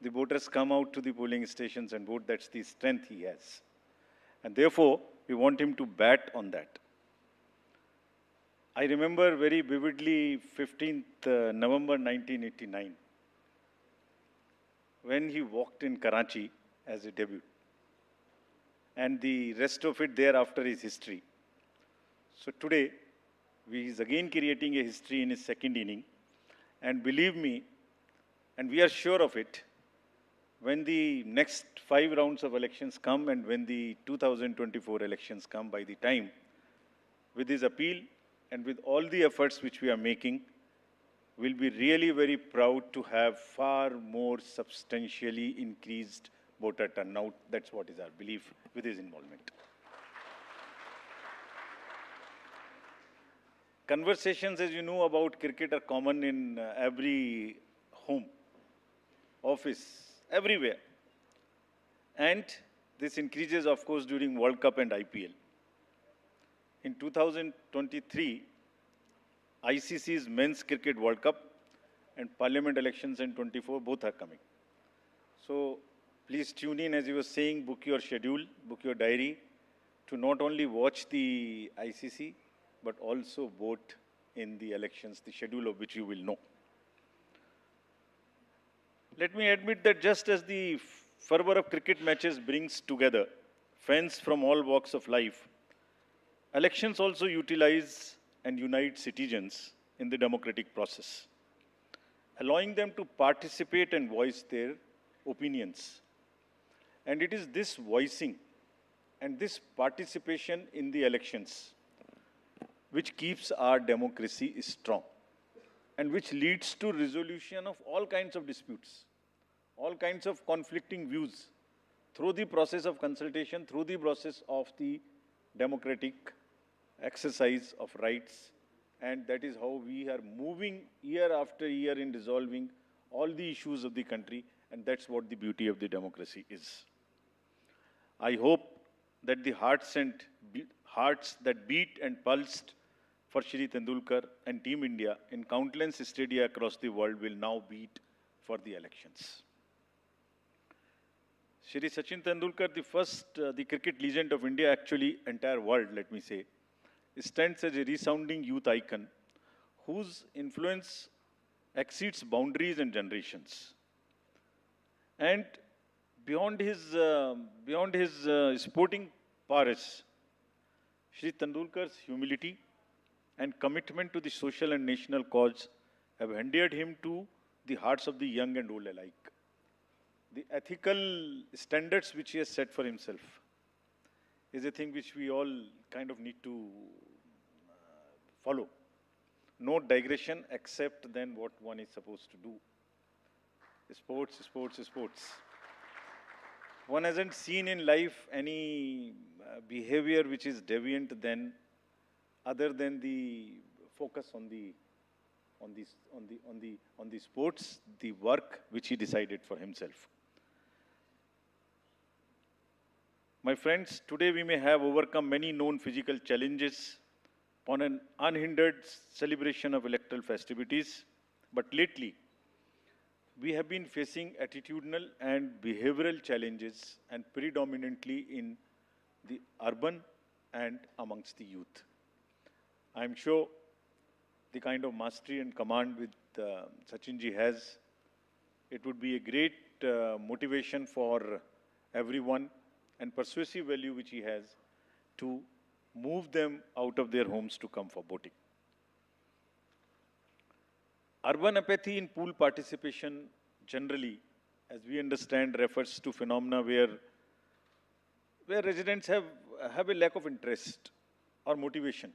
the voters come out to the polling stations and vote. That's the strength he has. And therefore, we want him to bat on that. I remember very vividly 15th November 1989, when he walked in Karachi as a debut. And the rest of it thereafter is history. So today, he is again creating a history in his second inning. And believe me, and we are sure of it, when the next 5 rounds of elections come and when the 2024 elections come, by the time, with his appeal and with all the efforts which we are making, we'll be really very proud to have far more substantially increased voter turnout. That's what is our belief with his involvement. Conversations, as you know, about cricket are common in every home, office, everywhere. And this increases, of course, during World Cup and IPL. In 2023, ICC's Men's Cricket World Cup and Parliament elections in 24, both are coming. So please tune in, as you were saying, book your schedule, book your diary, to not only watch the ICC, but also vote in the elections, the schedule of which you will know. Let me admit that just as the fervor of cricket matches brings together fans from all walks of life, elections also utilize and unite citizens in the democratic process, allowing them to participate and voice their opinions. And it is this voicing and this participation in the elections which keeps our democracy strong and which leads to resolution of all kinds of disputes, all kinds of conflicting views through the process of consultation, through the process of the democratic exercise of rights. And that is how we are moving year after year in resolving all the issues of the country, and that's what the beauty of the democracy is. I hope that the hearts that beat and pulsed for Shri Tendulkar and Team India in countless stadia across the world will now beat for the elections. Shri Sachin Tendulkar, the cricket legend of India, actually entire world, let me say, stands as a resounding youth icon whose influence exceeds boundaries and generations. And beyond his sporting prowess, Shri Tendulkar's humility and commitment to the social and national cause have endeared him to the hearts of the young and old alike. The ethical standards which he has set for himself is a thing which we all kind of need to follow. No digression except then what one is supposed to do. Sports, sports, sports. One hasn't seen in life any behavior which is deviant than other than the focus on the sports, the work which he decided for himself. My friends, today we may have overcome many known physical challenges on an unhindered celebration of electoral festivities, but lately we have been facing attitudinal and behavioral challenges, and predominantly in the urban and amongst the youth. I'm sure the kind of mastery and command with Sachinji has, it would be a great motivation for everyone and persuasive value which he has to move them out of their homes to come for voting. Urban apathy in pool participation generally, as we understand, refers to phenomena where residents have have a lack of interest or motivation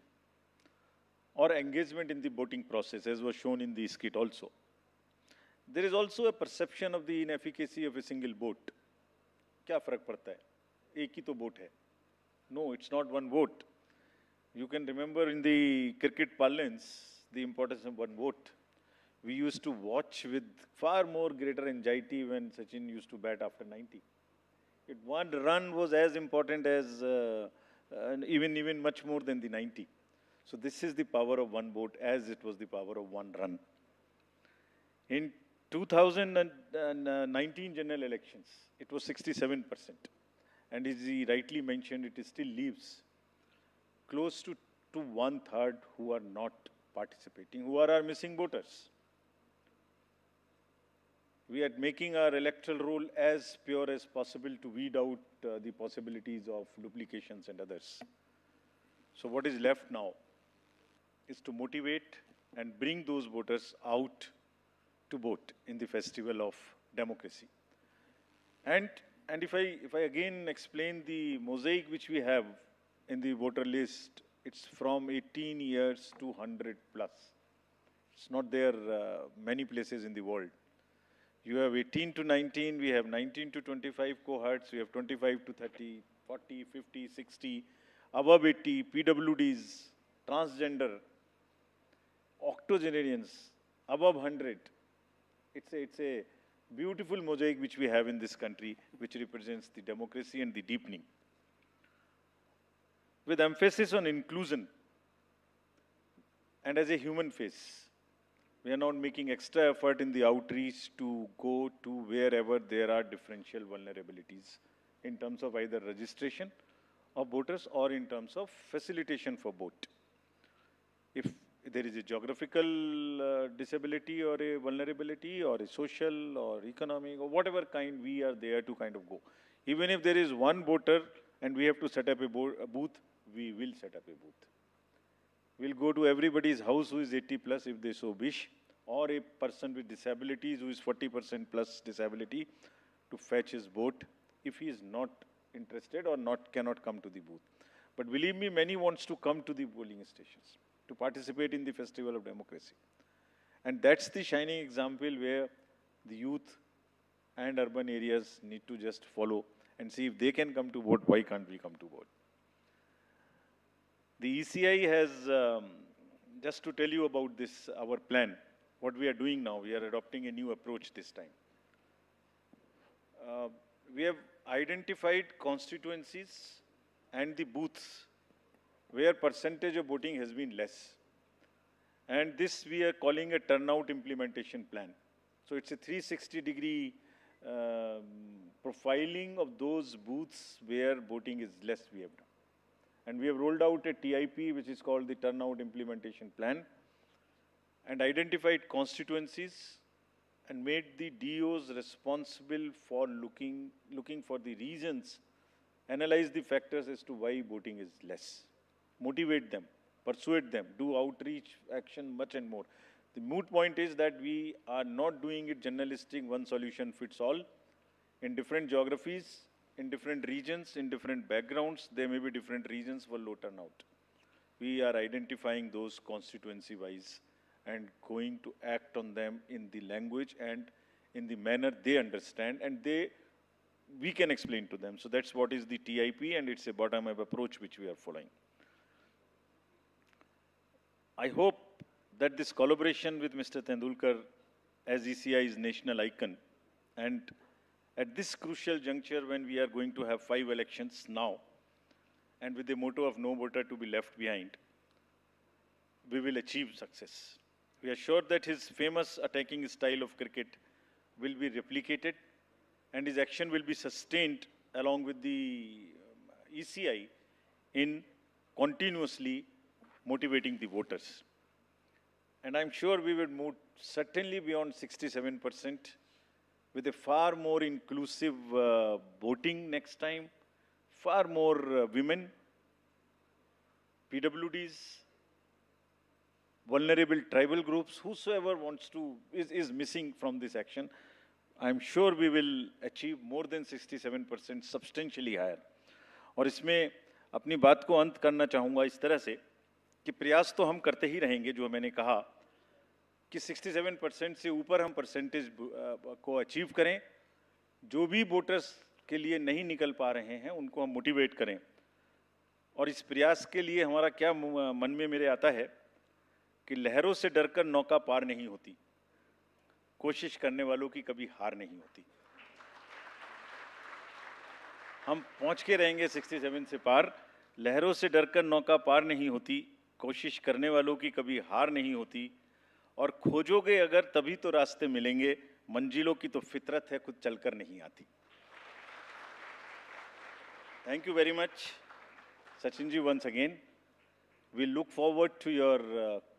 or engagement in the voting process, as was shown in the skit also. There is also a perception of the inefficacy of a single vote. क्या फर्क पड़ता है? एक ही तो vote है. No, it's not one vote. You can remember in the cricket parlance the importance of one vote. We used to watch with far more greater anxiety when Sachin used to bat after 90. One run was as important as even much more than the 90. So this is the power of one vote as it was the power of one run. In 2019 general elections, it was 67%. And as he rightly mentioned, it still leaves close to 1/3 who are not participating, who are our missing voters. We are making our electoral roll as pure as possible to weed out the possibilities of duplications and others. So what is left now is to motivate and bring those voters out to vote in the festival of democracy. And if I again explain the mosaic which we have in the voter list, it's from 18 years to 100 plus. It's not there many places in the world. You have 18 to 19, we have 19 to 25 cohorts, we have 25 to 30, 40, 50, 60, above 80, PWDs, transgender, octogenarians, above 100. It's a beautiful mosaic which we have in this country, which represents the democracy and the deepening. With emphasis on inclusion and as a human face. We are not making extra effort in the outreach to go to wherever there are differential vulnerabilities in terms of either registration of voters or in terms of facilitation for vote. If there is a geographical disability or a vulnerability or a social or economic or whatever kind, we are there to kind of go. Even if there is one voter and we have to set up a booth, we will set up a booth. We'll go to everybody's house who is 80 plus if they so wish, or a person with disabilities who is 40% plus disability to fetch his vote if he is not interested or cannot come to the booth. But believe me, many wants to come to the polling stations to participate in the festival of democracy. And that's the shining example where the youth and urban areas need to just follow and see if they can come to vote, why can't we come to vote? The ECI has, just to tell you about this, our plan, what we are doing now, we are adopting a new approach this time. We have identified constituencies and the booths where percentage of voting has been less. And this we are calling a turnout implementation plan. So it's a 360-degree profiling of those booths where voting is less we have done. And we have rolled out a TIP, which is called the Turnout Implementation Plan, and identified constituencies and made the DOs responsible for looking for the reasons, analyze the factors as to why voting is less, motivate them, persuade them, do outreach action much and more. The moot point is that we are not doing it generalistic, one solution fits all. In different geographies, in different regions, in different backgrounds, there may be different reasons for low turnout. We are identifying those constituency-wise and going to act on them in the language and in the manner they understand and we can explain to them. So that's what is the TIP, and it's a bottom-up approach which we are following. I hope that this collaboration with Mr. Tendulkar as ECI's national icon, and at this crucial juncture when we are going to have 5 elections now, and with the motto of no voter to be left behind, we will achieve success. We are sure that his famous attacking style of cricket will be replicated and his action will be sustained along with the ECI in continuously motivating the voters. And I'm sure we will move certainly beyond 67% with a far more inclusive voting next time, far more women, PWDs, vulnerable tribal groups, whosoever wants to, is missing from this action. I'm sure we will achieve more than 67%, substantially higher. और इसमें अपनी बात को अंत करना चाहूँगा इस तरह से कि प्रयास तो हम करते ही रहेंगे, जो मैंने कहा कि 67% से ऊपर हम परसेंटेज को अचीव करें। जो भी वोटर्स के लिए नहीं निकल पा रहे हैं उनको हम मोटिवेट करें। और इस प्रयास के लिए हमारा क्या मन में मेरे आता है कि लहरों से डरकर नौका पार नहीं होती, कोशिश करने वालों की कभी हार नहीं होती। हम पहुंच के रहेंगे 67 से पार। लहरों से डरकर नौका पार नहीं होती, कोशिश करने वालों की कभी हार नहीं होती, और खोजोगे अगर तभी तो रास्ते मिलेंगे, मंजिलों की तो फितरत है खुद चलकर नहीं आती। Thank you very much, Sachin ji, once again. We look forward to your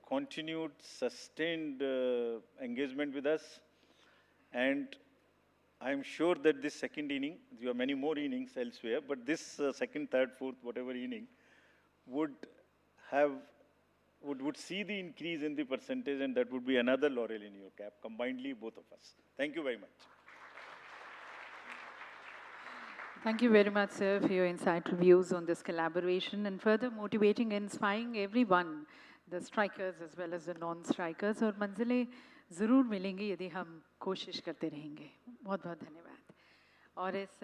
continued, sustained engagement with us. And I'm sure that this second inning, there are many more innings elsewhere, but this second, third, fourth, whatever inning would see the increase in the percentage, and that would be another laurel in your cap, combinedly both of us. Thank you very much. Thank you very much, sir, for your insightful views on this collaboration and further motivating and inspiring everyone, the strikers as well as the non-strikers. और मंजिलें ज़रूर मिलेंगी यदि हम कोशिश करते रहेंगे। बहुत बहुत धन्यवाद। और इस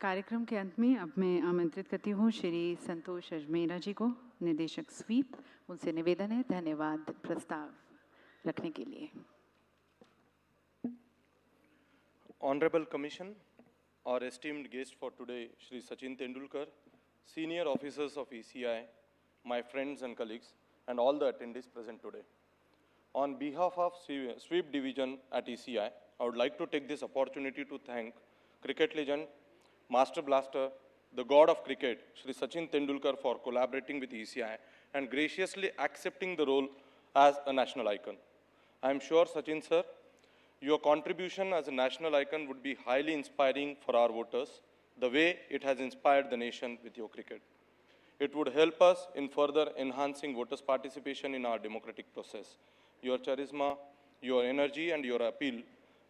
कार्यक्रम के अंत में अब मैं आमंत्रित करती हूँ श्री संतोष अजमेरा जी को, निदेशक स्वीप। उनसे निवेदन है धन्यवाद प्रस्ताव रखने के लिए। Honorable Commission, our esteemed guest for today, Shri Sachin Tendulkar, senior officers of ECI, my friends and colleagues, and all the attendees present today. On behalf of Sweep Division at ECI, I would like to take this opportunity to thank cricket legend, Master Blaster, the god of cricket, Shri Sachin Tendulkar, for collaborating with ECI and graciously accepting the role as a national icon. I am sure, Sachin sir, your contribution as a national icon would be highly inspiring for our voters, the way it has inspired the nation with your cricket. It would help us in further enhancing voters' participation in our democratic process. Your charisma, your energy, and your appeal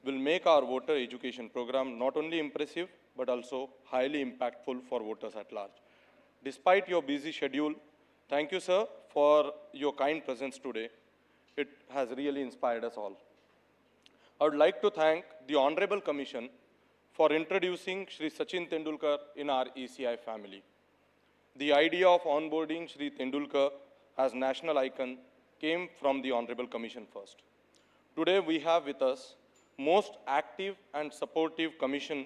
will make our voter education program not only impressive, but also highly impactful for voters at large. Despite your busy schedule, thank you, sir, for your kind presence today. It has really inspired us all. I would like to thank the Honorable Commission for introducing Shri Sachin Tendulkar in our ECI family. The idea of onboarding Shri Tendulkar as national icon came from the Honorable Commission first. Today we have with us most active and supportive commission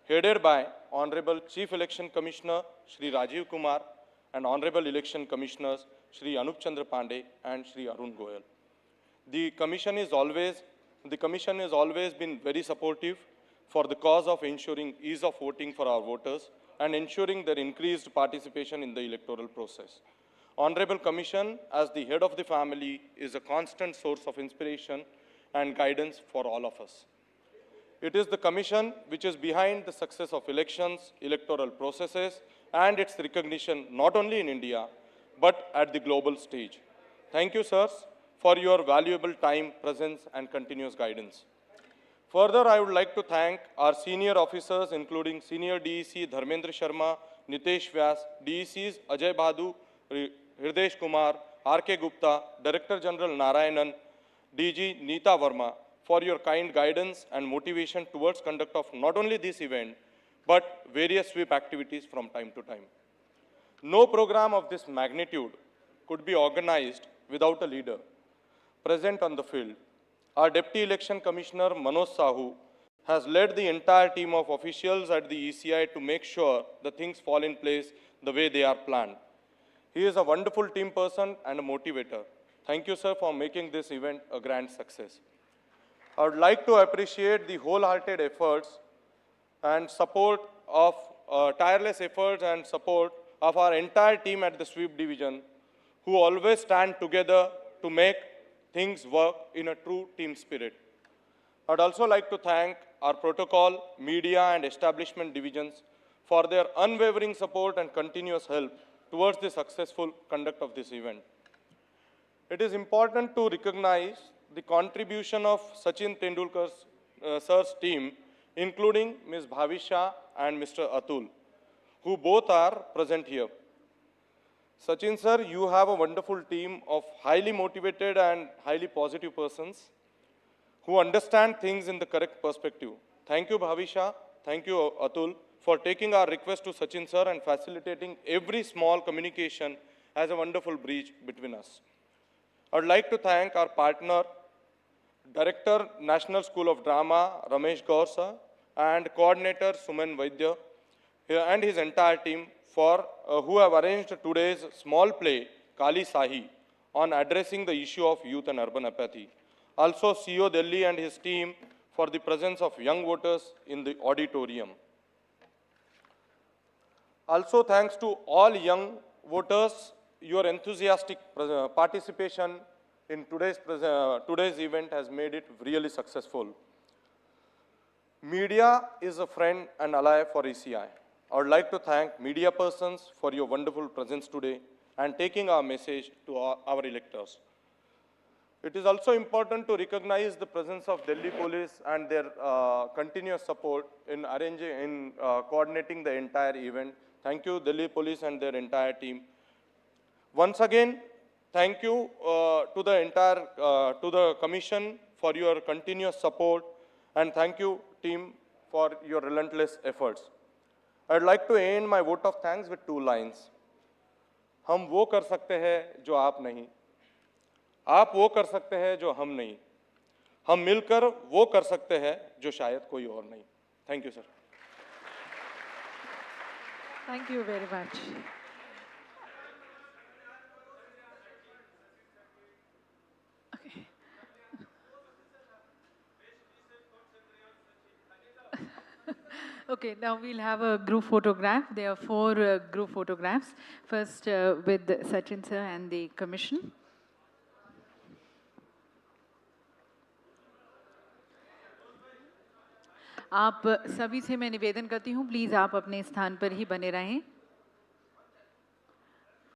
headed by Honorable Chief Election Commissioner Shri Rajiv Kumar and Honorable Election Commissioners Shri Anup Chandra Pandey and Shri Arun Goyal. The commission has always been very supportive for the cause of ensuring ease of voting for our voters and ensuring their increased participation in the electoral process. Honorable Commission, as the head of the family, is a constant source of inspiration and guidance for all of us. It is the Commission which is behind the success of elections, electoral processes, and its recognition not only in India, but at the global stage. Thank you, sirs, for your valuable time, presence, and continuous guidance. Further, I would like to thank our senior officers, including Senior DEC Dharmendra Sharma, Nitesh Vyas, DECs Ajay Bhadu, Hridesh Kumar, R.K. Gupta, Director General Narayanan, DG Neeta Verma, for your kind guidance and motivation towards conduct of not only this event, but various sweep activities from time to time. No program of this magnitude could be organized without a leader present on the field. Our Deputy Election Commissioner Manoj Sahu has led the entire team of officials at the ECI to make sure the things fall in place the way they are planned. He is a wonderful team person and a motivator. Thank you, sir, for making this event a grand success. I would like to appreciate the wholehearted efforts and support of tireless efforts and support of our entire team at the Sweep Division, who always stand together to make things work in a true team spirit. I'd also like to thank our protocol, media, and establishment divisions for their unwavering support and continuous help towards the successful conduct of this event. It is important to recognize the contribution of Sachin Tendulkar's sir's team, including Ms. Bhavisha and Mr. Atul, who both are present here. Sachin sir, you have a wonderful team of highly motivated and highly positive persons who understand things in the correct perspective. Thank you, Bhavisha. Thank you, Atul, for taking our request to Sachin sir and facilitating every small communication as a wonderful bridge between us. I would like to thank our partner, Director, National School of Drama, Ramesh Gaursa, and Coordinator, Suman Vaidya, and his entire team for who have arranged today's small play, Kali Sahi, on addressing the issue of youth and urban apathy. Also, CEO Delhi and his team for the presence of young voters in the auditorium. Also, thanks to all young voters, your enthusiastic participation in today's event has made it really successful. Media is a friend and ally for ECI. I would like to thank media persons for your wonderful presence today and taking our message to our electors. It is also important to recognize the presence of Delhi Police and their continuous support in coordinating the entire event. Thank you, Delhi Police and their entire team. Once again, thank you to the Commission for your continuous support, and thank you, team, for your relentless efforts. I'd like to end my vote of thanks with 2 lines. हम वो कर सकते हैं जो आप नहीं, आप वो कर सकते हैं जो हम नहीं, हम मिलकर वो कर सकते हैं जो शायद कोई और नहीं. Thank you, sir. Thank you very much. Okay, now we'll have a group photograph. There are 4 group photographs. First with Sachin sir and the Commission. आप सभी से मैं निवेदन करती हूँ, प्लीज़ आप अपने स्थान पर ही बने रहें.